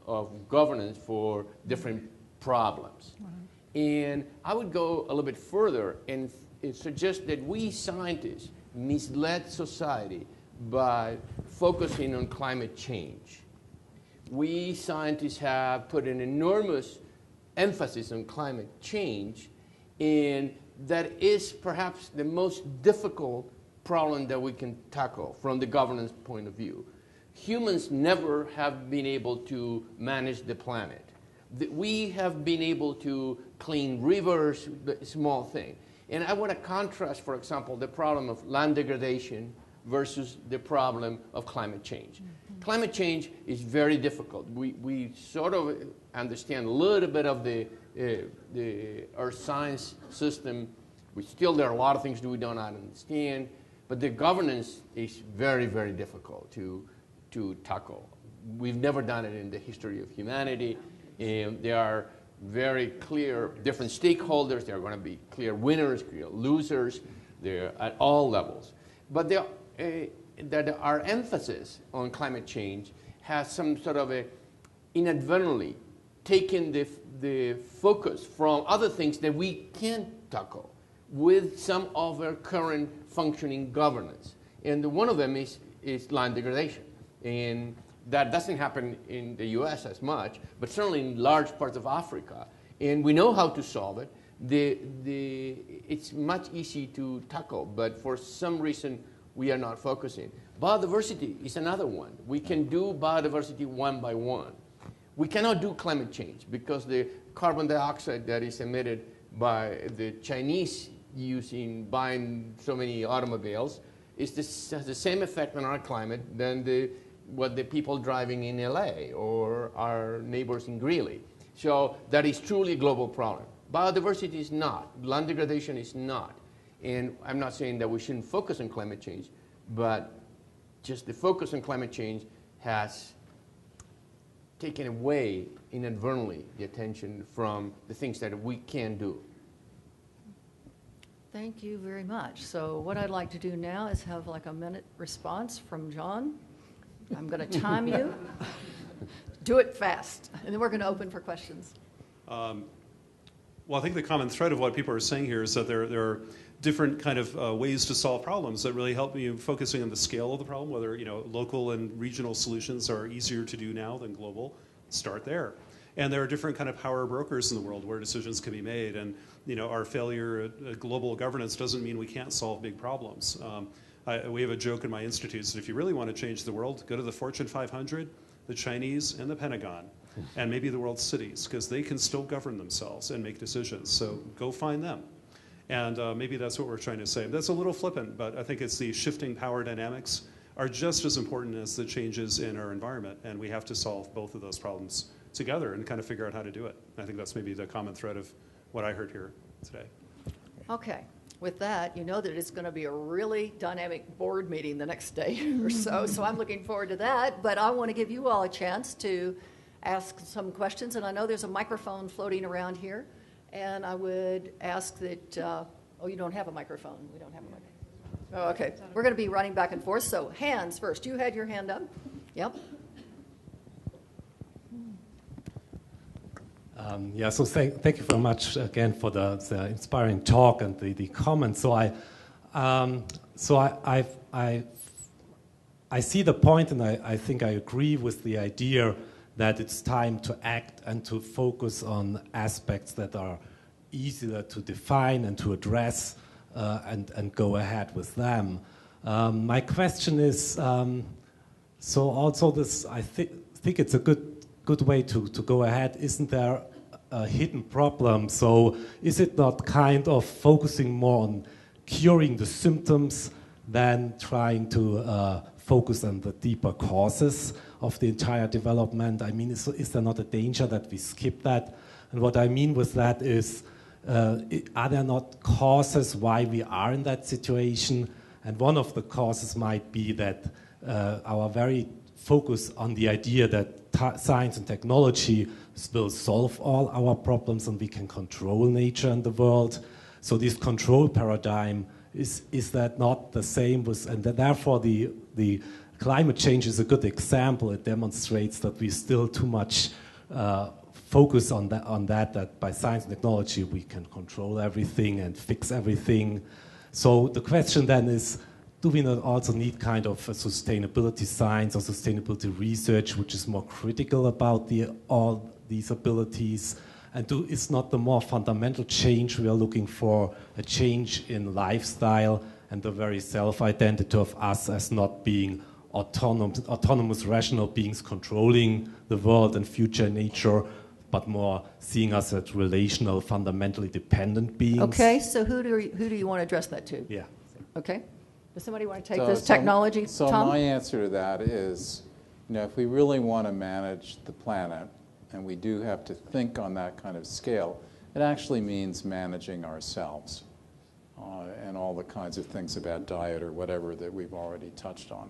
of governance for different problems. And I would go a little bit further and suggest that we scientists misled society by focusing on climate change. We scientists have put an enormous emphasis on climate change, and that is perhaps the most difficult problem that we can tackle from the governance point of view. Humans never have been able to manage the planet. We have been able to clean rivers, small thing. And I want to contrast, for example, the problem of land degradation versus the problem of climate change. Mm-hmm. Climate change is very difficult. We sort of understand a little bit of the Earth science system. There are a lot of things that we do not understand, but the governance is very, very difficult to tackle. We've never done it in the history of humanity. And there are very clear different stakeholders. There are going to be clear winners, clear losers. They're at all levels. But that our emphasis on climate change has some sort of inadvertently taken the focus from other things that we can tackle with some of our current functioning governance. And one of them is land degradation. And that doesn't happen in the US as much, but certainly in large parts of Africa. And we know how to solve it. It's much easier to tackle, but for some reason, we are not focusing. Biodiversity is another one. We can do biodiversity one by one. We cannot do climate change because the carbon dioxide that is emitted by the Chinese buying so many automobiles has the same effect on our climate than what the people driving in LA or our neighbors in Greeley. So that is truly a global problem. Biodiversity is not. Land degradation is not. And I'm not saying that we shouldn't focus on climate change, but just the focus on climate change has taken away inadvertently the attention from the things that we can do. Thank you very much. So what I'd like to do now is have like a minute response from Jon. I'm going to time you. Do it fast, and then we're going to open for questions. Well, I think the common thread of what people are saying here is that there are different kind of ways to solve problems that really help you focusing on the scale of the problem, whether local and regional solutions are easier to do now than global. Start there. And there are different kind of power brokers in the world where decisions can be made. And our failure at global governance doesn't mean we can't solve big problems. We have a joke in my institutes that if you really want to change the world, go to the Fortune 500, the Chinese, and the Pentagon, and maybe the world's cities, because they can still govern themselves and make decisions. So go find them. And maybe that's what we're trying to say. That's a little flippant, but I think it's the shifting power dynamics are just as important as the changes in our environment, and we have to solve both of those problems together and kind of figure out how to do it. I think that's maybe the common thread of what I heard here today. Okay. With that, you know that it's going to be a really dynamic board meeting the next day or so, so I'm looking forward to that. But I want to give you all a chance to ask some questions, and I know there's a microphone floating around here, and I would ask that, oh, you don't have a microphone. We don't have a microphone. Oh, okay. We're going to be running back and forth, so hands first. You had your hand up. Yep. So thank you very much again for the inspiring talk and the comments. So I see the point, and I think I agree with the idea that it's time to act and to focus on aspects that are easier to define and to address, and go ahead with them. My question is, so also this, I think it's a good way to go ahead. Isn't there a hidden problem? So is it not kind of focusing more on curing the symptoms than trying to focus on the deeper causes of the entire development? I mean, is there not a danger that we skip that? And what I mean with that is, are there not causes why we are in that situation? And one of the causes might be that our very focus on the idea that science and technology will solve all our problems and we can control nature and the world. So this control paradigm, is that not the same with, and therefore the climate change is a good example. It demonstrates that we still too much focus on that by science and technology we can control everything and fix everything. So the question then is, do we not also need kind of a sustainability science or sustainability research which is more critical about all these abilities? And is not the more fundamental change we are looking for a change in lifestyle and the very self-identity of us as not being autonomous rational beings controlling the world and future nature, but more seeing us as relational, fundamentally dependent beings? Okay, so who do you want to address that to? Yeah. Okay. Does somebody want to take this technology? So Tom? my answer to that is, if we really want to manage the planet, and we do have to think on that kind of scale, it actually means managing ourselves and all the kinds of things about diet or whatever that we've already touched on.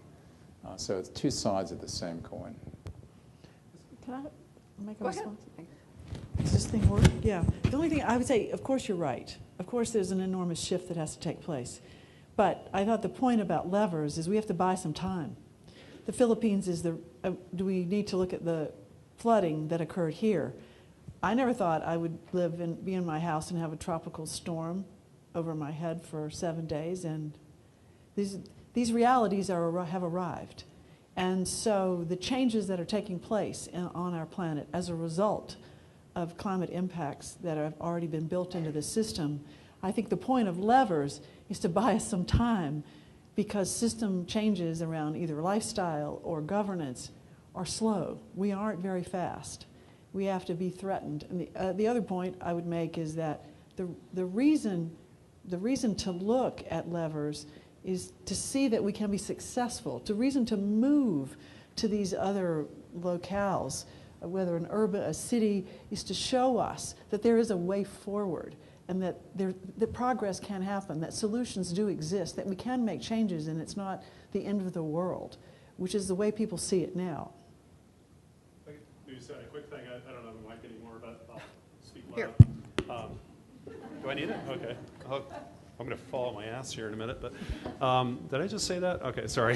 So it's two sides of the same coin. Can I make a Go ahead. response? Does this thing work? Yeah. The only thing I would say, of course you're right. Of course there's an enormous shift that has to take place. But I thought the point about levers is we have to buy some time. The Philippines is do we need to look at the flooding that occurred here? I never thought I would be in my house and have a tropical storm over my head for 7 days, and these realities have arrived. And so the changes that are taking place on our planet as a result of climate impacts that have already been built into the system, I think the point of levers is to buy us some time, because system changes around either lifestyle or governance are slow. We aren't very fast. We have to be threatened. And the other point I would make is that the reason to look at levers is to see that we can be successful. The reason to move to these other locales, whether a city, is to show us that there is a way forward, and that progress can happen, that solutions do exist, that we can make changes, and it's not the end of the world, which is the way people see it now. Maybe say a quick thing. I don't know the mic anymore, but I'll speak loud. Here. Do I need it? Okay. I'm going to fall on my ass here in a minute, but did I just say that? Okay, sorry.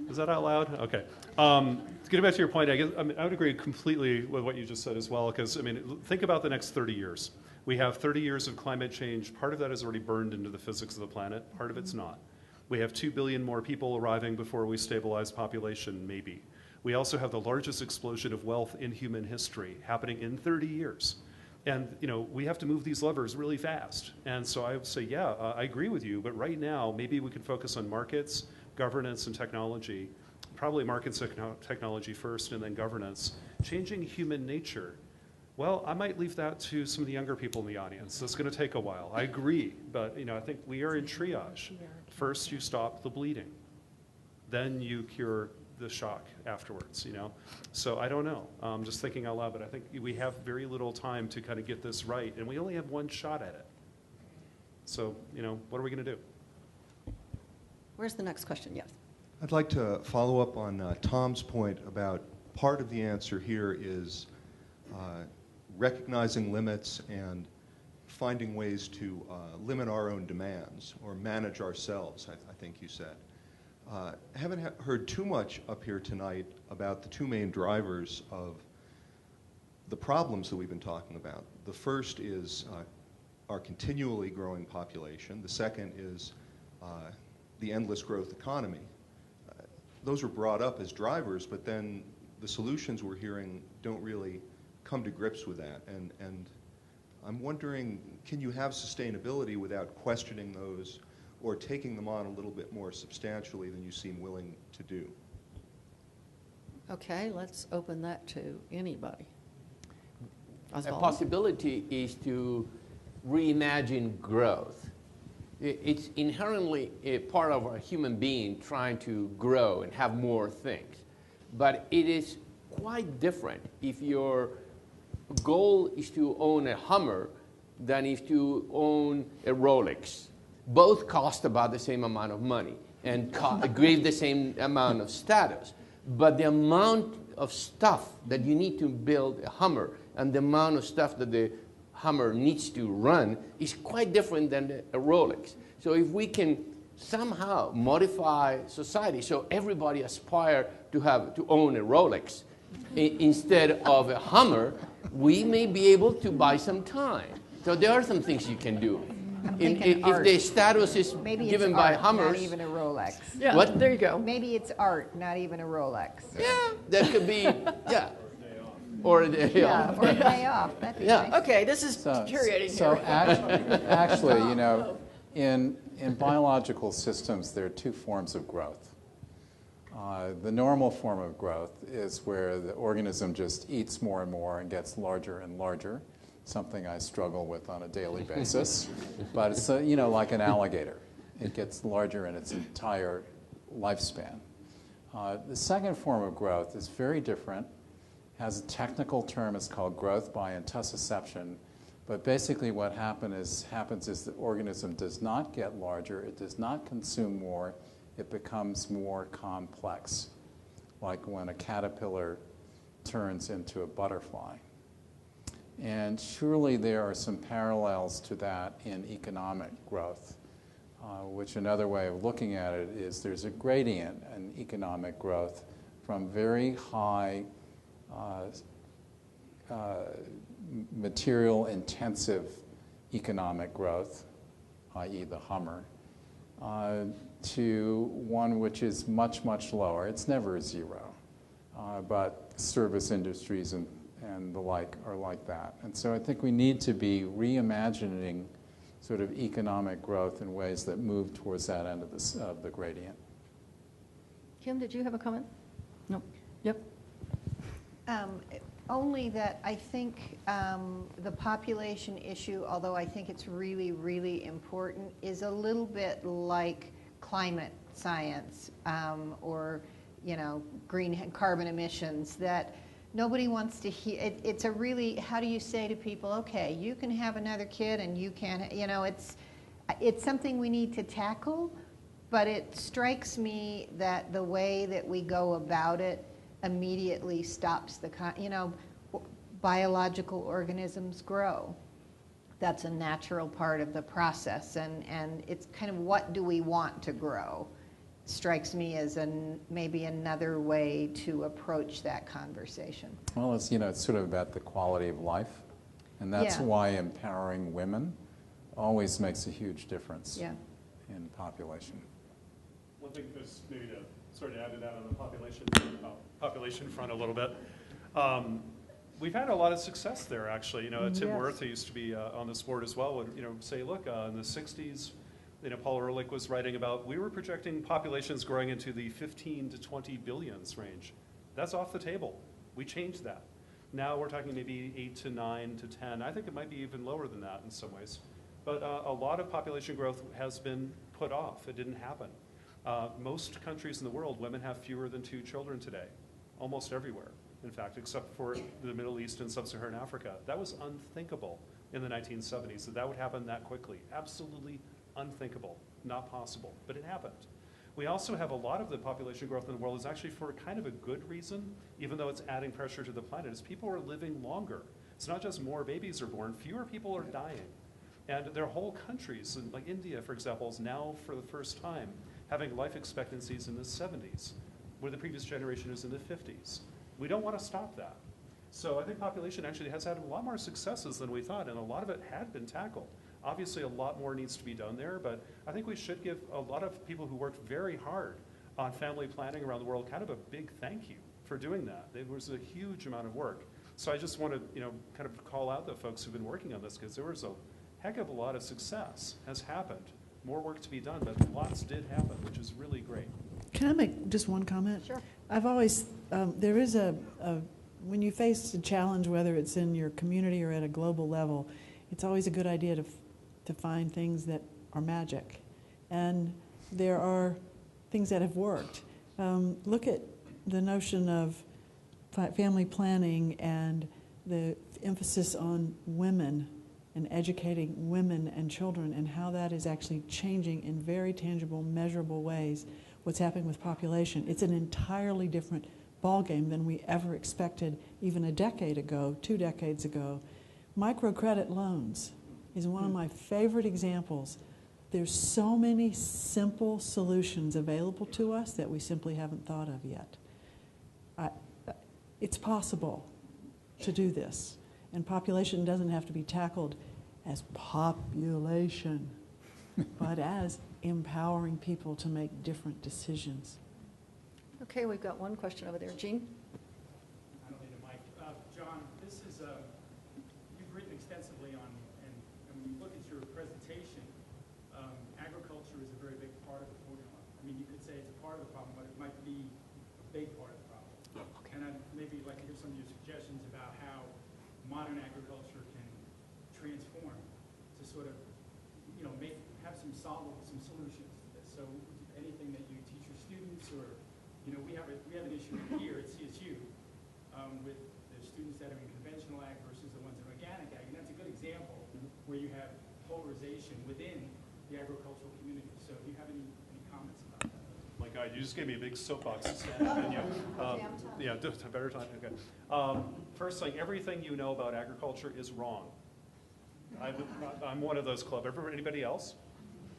Is that out loud? Okay. Getting back to your point, I would agree completely with what you just said as well, because, think about the next 30 years. We have 30 years of climate change. Part of that is already burned into the physics of the planet. Part of it's not. We have 2 billion more people arriving before we stabilize population, maybe. We also have the largest explosion of wealth in human history happening in 30 years. And we have to move these levers really fast. And so I would say, yeah, I agree with you, but right now, maybe we can focus on markets, governance, and technology. Probably markets and technology first, and then governance. Changing human nature. Well, I might leave that to some of the younger people in the audience. It's going to take a while. I agree, but I think we are in triage. First, you stop the bleeding. Then you cure the shock afterwards, So I don't know. I'm just thinking out loud, but I think we have very little time to kind of get this right, and we only have one shot at it. So, what are we going to do? Where's the next question? Yes. I'd like to follow up on Tom's point about part of the answer here is recognizing limits and finding ways to limit our own demands or manage ourselves, I think you said. I haven't heard too much up here tonight about the two main drivers of the problems that we've been talking about. The first is our continually growing population. The second is the endless growth economy. Those were brought up as drivers, but then the solutions we're hearing don't really come to grips with that. And I'm wondering, can you have sustainability without questioning those or taking them on a little bit more substantially than you seem willing to do? Okay, let's open that to anybody. A Osvaldo? possibility is to reimagine growth. It's inherently a part of a human being trying to grow and have more things. But it is quite different if you're goal is to own a Hummer than if to own a Rolex. Both cost about the same amount of money and give the same amount of status. But the amount of stuff that you need to build a Hummer and the amount of stuff that the Hummer needs to run is quite different than a Rolex. So if we can somehow modify society so everybody aspire to own a Rolex instead of a Hummer, we may be able to buy some time. So there are some things you can do. If the status is Maybe given it's by art, Hummers, not even a Rolex. Yeah, What? there you go. Maybe it's art, not even a Rolex. yeah, that could be, yeah. Or a day Yeah, off. or a day off. That'd be Yeah. nice. Okay, this is deteriorating So here. actually, you know, in biological systems, there are two forms of growth. The normal form of growth is where the organism just eats more and more and gets larger and larger, something I struggle with on a daily basis. But it's, you know, like an alligator. It gets larger in its entire lifespan. The second form of growth is very different, has a technical term, it's called growth by intussusception. But basically what happens is the organism does not get larger, it does not consume more, it becomes more complex, like when a caterpillar turns into a butterfly. And surely there are some parallels to that in economic growth, which another way of looking at it is there's a gradient in economic growth from very high material-intensive economic growth, i.e. the Hummer, to one which is much, much lower. It's never zero, but service industries and the like are like that. And so I think we need to be reimagining sort of economic growth in ways that move towards that end of the gradient. Kim, did you have a comment? No. Yep. Only that I think the population issue, although I think it's really, really important, is a little bit like climate science or, you know, green carbon emissions, that nobody wants to hear. It's a really, how do you say to people, okay, you can have another kid and you can't, you know, it's something we need to tackle, but it strikes me that the way that we go about it immediately stops the, you know, biological organisms grow. That's a natural part of the process, and it's kind of what do we want to grow strikes me as maybe another way to approach that conversation. Well, it's, you know, it's sort of about the quality of life, and that's why empowering women always makes a huge difference in population. One thing, just maybe to sort of add to that on the population front a little bit. We've had a lot of success there, actually. You know, Tim Wirth, who used to be on this board as well, would, you know, say, look, in the 60s, you know, Paul Ehrlich was writing about, we were projecting populations growing into the 15 to 20 billions range. That's off the table. We changed that. Now we're talking maybe 8 to 9 to 10. I think it might be even lower than that in some ways. But a lot of population growth has been put off. It didn't happen. Most countries in the world, women have fewer than 2 children today, almost everywhere, in fact, except for the Middle East and Sub-Saharan Africa. That was unthinkable in the 1970s, that would happen that quickly. Absolutely unthinkable, not possible, but it happened. We also have a lot of the population growth in the world is actually for kind of a good reason, even though it's adding pressure to the planet, is people are living longer. It's not just more babies are born, fewer people are dying. And there are whole countries, like India, for example, is now for the first time having life expectancies in the 70s, where the previous generation is in the 50s. We don't want to stop that. So I think population actually has had a lot more successes than we thought, and a lot of it had been tackled. Obviously, a lot more needs to be done there, but I think we should give a lot of people who worked very hard on family planning around the world kind of a big thank you for doing that. It was a huge amount of work. So I just want to, you know, kind of call out the folks who've been working on this, because there was a heck of a lot of success has happened. More work to be done, but lots did happen, which is really great. Can I make just one comment? Sure. I've always, there is when you face a challenge, whether it's in your community or at a global level, it's always a good idea to find things that are magic. And there are things that have worked. Look at the notion of family planning and the emphasis on women and educating women and children and how that is actually changing in very tangible, measurable ways what's happening with population. It's an entirely different ballgame than we ever expected even a decade ago, 2 decades ago. Microcredit loans is one of my favorite examples. There's so many simple solutions available to us that we simply haven't thought of yet. It's possible to do this. And population doesn't have to be tackled as population, but as empowering people to make different decisions. Okay, we've got one question over there. Jean? I don't need a mic. Jon, this is, you've written extensively on, and when you look at your presentation, agriculture is a very big part of the formula. I mean, you could say it's a part of the problem, but it might be a big part of the problem. Okay. And I'd maybe like to hear some of your suggestions about how modern agriculture can transform to sort of, you know, have some solutions to this. So anything that you teach your students, or, you know, we have an issue here at CSU with the students that are in conventional ag versus the ones in organic ag, and that's a good example where you have polarization within the agricultural community. So do you have any comments about that? My God, you just gave me a big soapbox to stand on. Yeah, better time. Okay. First thing, everything you know about agriculture is wrong. I'm one of those club. Anybody else?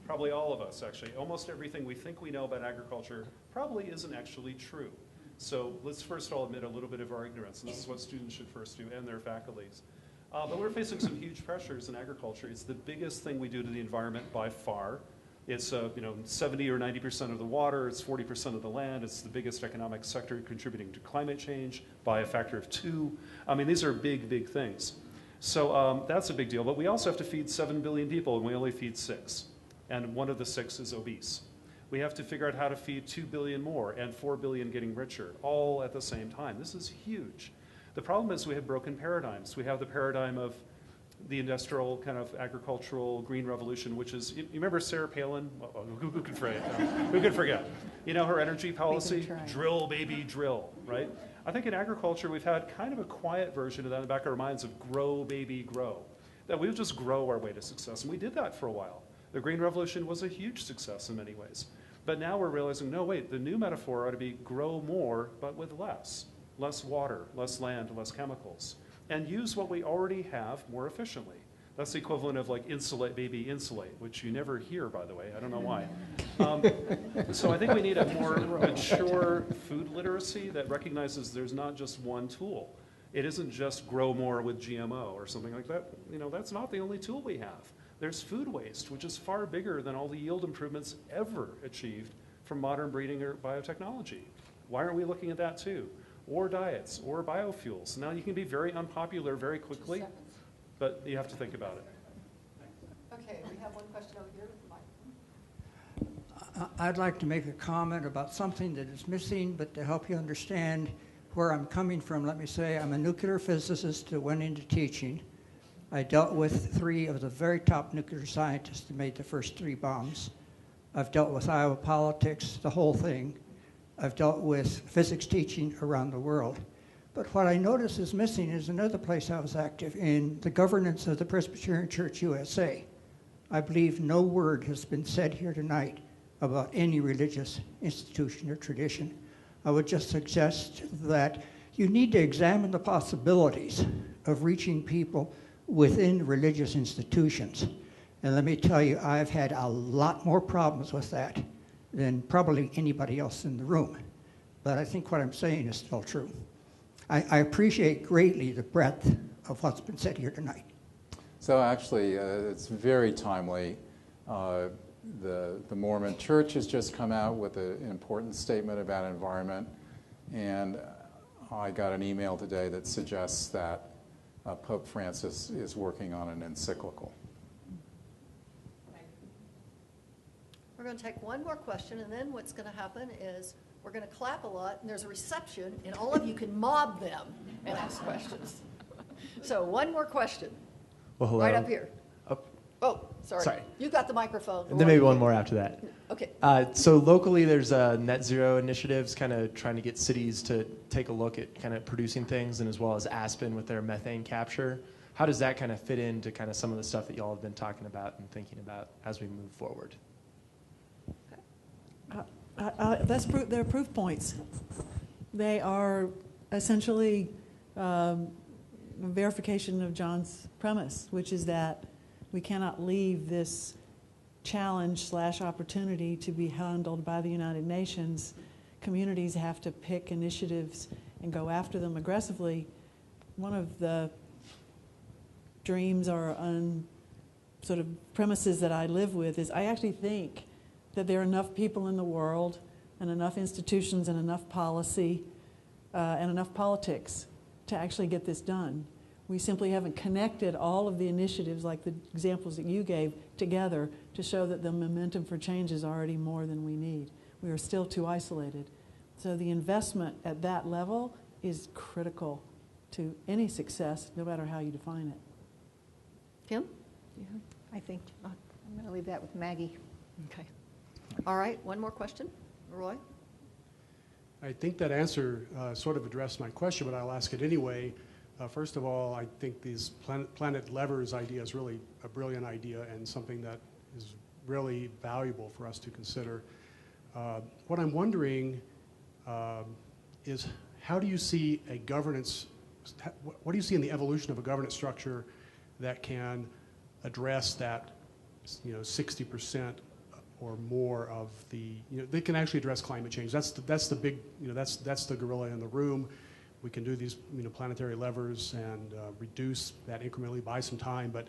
Probably all of us, actually. Almost everything we think we know about agriculture probably isn't actually true. So let's first of all admit a little bit of our ignorance, and this is what students should first do, and their faculties. But we're facing some huge pressures in agriculture. It's the biggest thing we do to the environment by far. It's 70 or 90% of the water, it's 40% of the land, it's the biggest economic sector contributing to climate change by a factor of 2. I mean, these are big, big things. So that's a big deal, but we also have to feed 7 billion people, and we only feed 6. And one of the 6 is obese. We have to figure out how to feed 2 billion more and 4 billion getting richer, all at the same time. This is huge. The problem is we have broken paradigms. We have the paradigm of the industrial kind of agricultural green revolution, which is, you remember Sarah Palin? Who could forget? Who could forget? You know, her energy policy, drill, baby, drill, right? I think in agriculture, we've had kind of a quiet version of that in the back of our minds of grow, baby, grow. That we would just grow our way to success, and we did that for a while. The Green Revolution was a huge success in many ways. But now we're realizing, no, wait, the new metaphor ought to be grow more, but with less. Less water, less land, less chemicals. And use what we already have more efficiently. That's the equivalent of like insulate, baby, insulate, which you never hear, by the way. I don't know why. So I think we need a more mature food literacy that recognizes there's not just one tool. It isn't just grow more with GMO or something like that. You know, that's not the only tool we have. There's food waste, which is far bigger than all the yield improvements ever achieved from modern breeding or biotechnology. Why aren't we looking at that too? Or diets, or biofuels. Now you can be very unpopular very quickly, but you have to think about it. Okay, we have one question over here with the mic. I'd like to make a comment about something that is missing, but to help you understand where I'm coming from, let me say I'm a nuclear physicist that went into teaching. I dealt with 3 of the very top nuclear scientists that made the first 3 bombs. I've dealt with Iowa politics, the whole thing. I've dealt with physics teaching around the world. But what I notice is missing is another place I was active in, the governance of the Presbyterian Church USA. I believe no word has been said here tonight about any religious institution or tradition. I would just suggest that you need to examine the possibilities of reaching people within religious institutions. And let me tell you, I've had a lot more problems with that than probably anybody else in the room. But I think what I'm saying is still true. I appreciate greatly the breadth of what's been said here tonight. So actually, it's very timely. The Mormon Church has just come out with an important statement about environment, and I got an email today that suggests that Pope Francis is working on an encyclical. We're going to take one more question, and then what's going to happen is we're going to clap a lot, and there's a reception, and all of you can mob them and ask questions. So one more question. Well, hello. Right up here. Oh. Oh, Sorry. You got the microphone. And then maybe one more after that. Okay. So locally, there's net zero initiatives kind of trying to get cities to take a look at kind of producing things, and as well as Aspen with their methane capture. How does that kind of fit into kind of some of the stuff that y'all have been talking about and thinking about as we move forward? They're proof points. They are essentially verification of John's premise, which is that we cannot leave this challenge/opportunity to be handled by the United Nations. Communities have to pick initiatives and go after them aggressively. One of the dreams or sort of premises that I live with is I actually think that there are enough people in the world and enough institutions and enough policy and enough politics to actually get this done. We simply haven't connected all of the initiatives, like the examples that you gave, together to show that the momentum for change is already more than we need. We are still too isolated. So the investment at that level is critical to any success, no matter how you define it. Kim? I think I'm going to leave that with Maggie. Okay. All right, one more question. Roy? I think that answer sort of addressed my question, but I'll ask it anyway. First of all, I think these planet levers idea is really a brilliant idea and something that is really valuable for us to consider. What I'm wondering is, how do you see a governance, what do you see in the evolution of a governance structure that can address that, 60% or more of the, they can actually address climate change. That's the big, that's the gorilla in the room. We can do these, planetary levers and reduce that incrementally, buy some time, but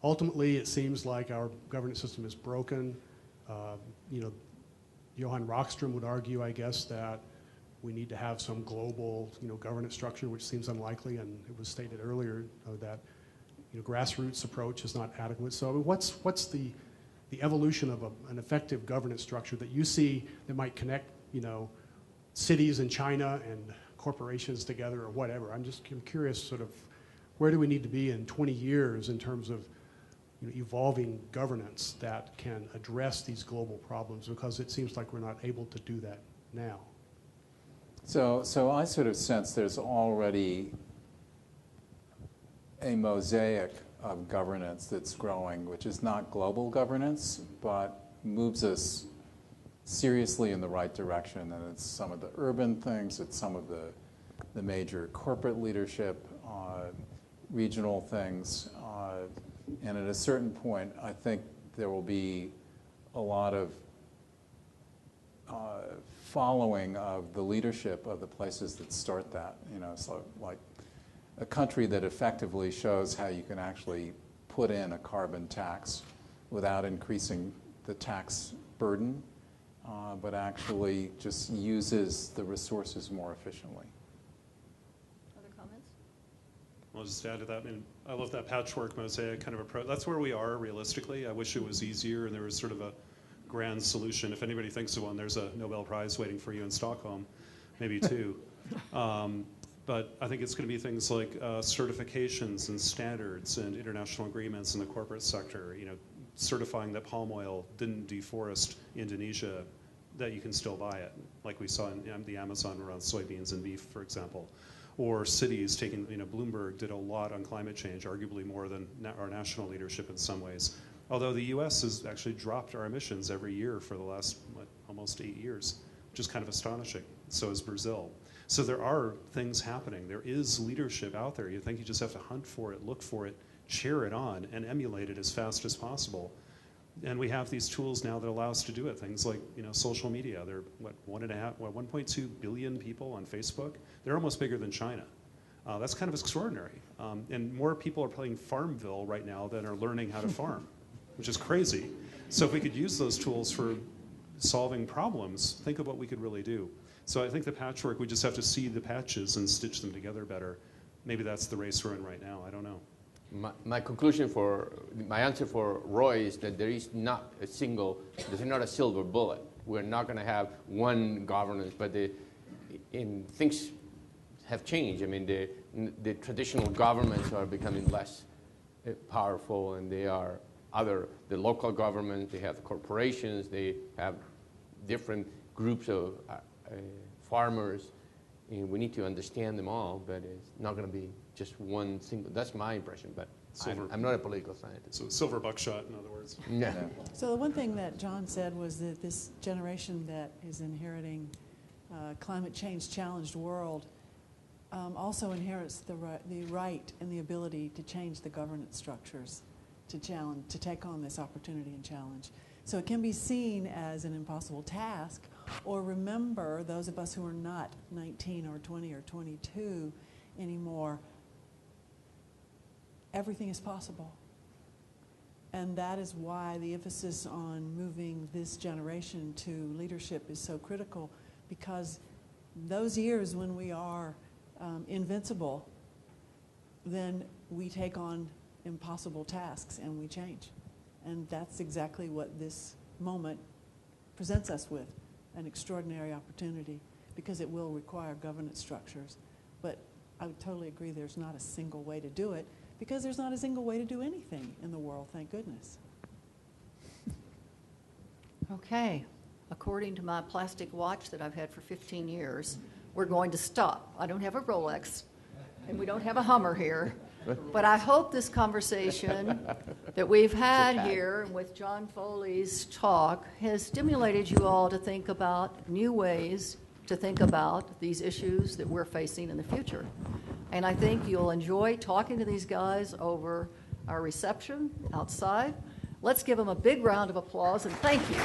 ultimately it seems like our governance system is broken. Johan Rockström would argue, I guess, that we need to have some global, governance structure, which seems unlikely, and it was stated earlier that, grassroots approach is not adequate. So what's the evolution of an effective governance structure that you see that might connect, cities in China and corporations together or whatever? I'm curious, sort of, where do we need to be in 20 years in terms of evolving governance that can address these global problems, because it seems like we're not able to do that now. So I sort of sense there's already a mosaic of governance that's growing, which is not global governance, but moves us seriously in the right direction. And it's some of the urban things, it's some of the major corporate leadership, regional things. And at a certain point, I think there will be a lot of following of the leadership of the places that start that. So like a country that effectively shows how you can actually put in a carbon tax without increasing the tax burden, but actually just uses the resources more efficiently. Other comments? I'll just add to that. I love that patchwork mosaic kind of approach. That's where we are realistically. I wish it was easier and there was sort of a grand solution. If anybody thinks of one, there's a Nobel Prize waiting for you in Stockholm, maybe two. But I think it's going to be things like certifications and standards and international agreements in the corporate sector. Certifying that palm oil didn't deforest Indonesia, that you can still buy it, like we saw in the Amazon around soybeans and beef, for example. Or cities taking, Bloomberg did a lot on climate change, arguably more than our national leadership in some ways. Although the US has actually dropped our emissions every year for the last, almost 8 years, which is kind of astonishing. So has Brazil. So there are things happening. There is leadership out there. You think you just have to hunt for it, look for it, cheer it on, and emulate it as fast as possible. And we have these tools now that allow us to do it. Things like, social media. There are 1.2 billion people on Facebook. They're almost bigger than China. That's kind of extraordinary. And more people are playing Farmville right now than are learning how to farm, which is crazy. So if we could use those tools for solving problems, think of what we could really do. So I think the patchwork, we just have to see the patches and stitch them together better. Maybe that's the race we're in right now. I don't know. My conclusion my answer for Roy is that there's not a silver bullet. We're not going to have one governance, but things have changed. The traditional governments are becoming less powerful, and they are the local government, they have the corporations, they have different groups of farmers, and we need to understand them all, but it's not going to be just one single, that's my impression, but I'm not a political scientist. So silver buckshot, in other words. Yeah. So the one thing that Jon said was that this generation that is inheriting climate change challenged world also inherits the right and the ability to change the governance structures to take on this opportunity and challenge. So it can be seen as an impossible task, or remember, those of us who are not 19 or 20 or 22 anymore, everything is possible. And that is why the emphasis on moving this generation to leadership is so critical, because those years when we are invincible, then we take on impossible tasks and we change. And that's exactly what this moment presents us with, an extraordinary opportunity, because it will require governance structures. But I would totally agree there's not a single way to do it, because there's not a single way to do anything in the world, thank goodness. Okay, according to my plastic watch that I've had for 15 years, we're going to stop. I don't have a Rolex, and we don't have a Hummer here, but I hope this conversation that we've had here with Jon Foley's talk has stimulated you all to think about new ways to think about these issues that we're facing in the future. And I think you'll enjoy talking to these guys over our reception outside. Let's give them a big round of applause and thank you.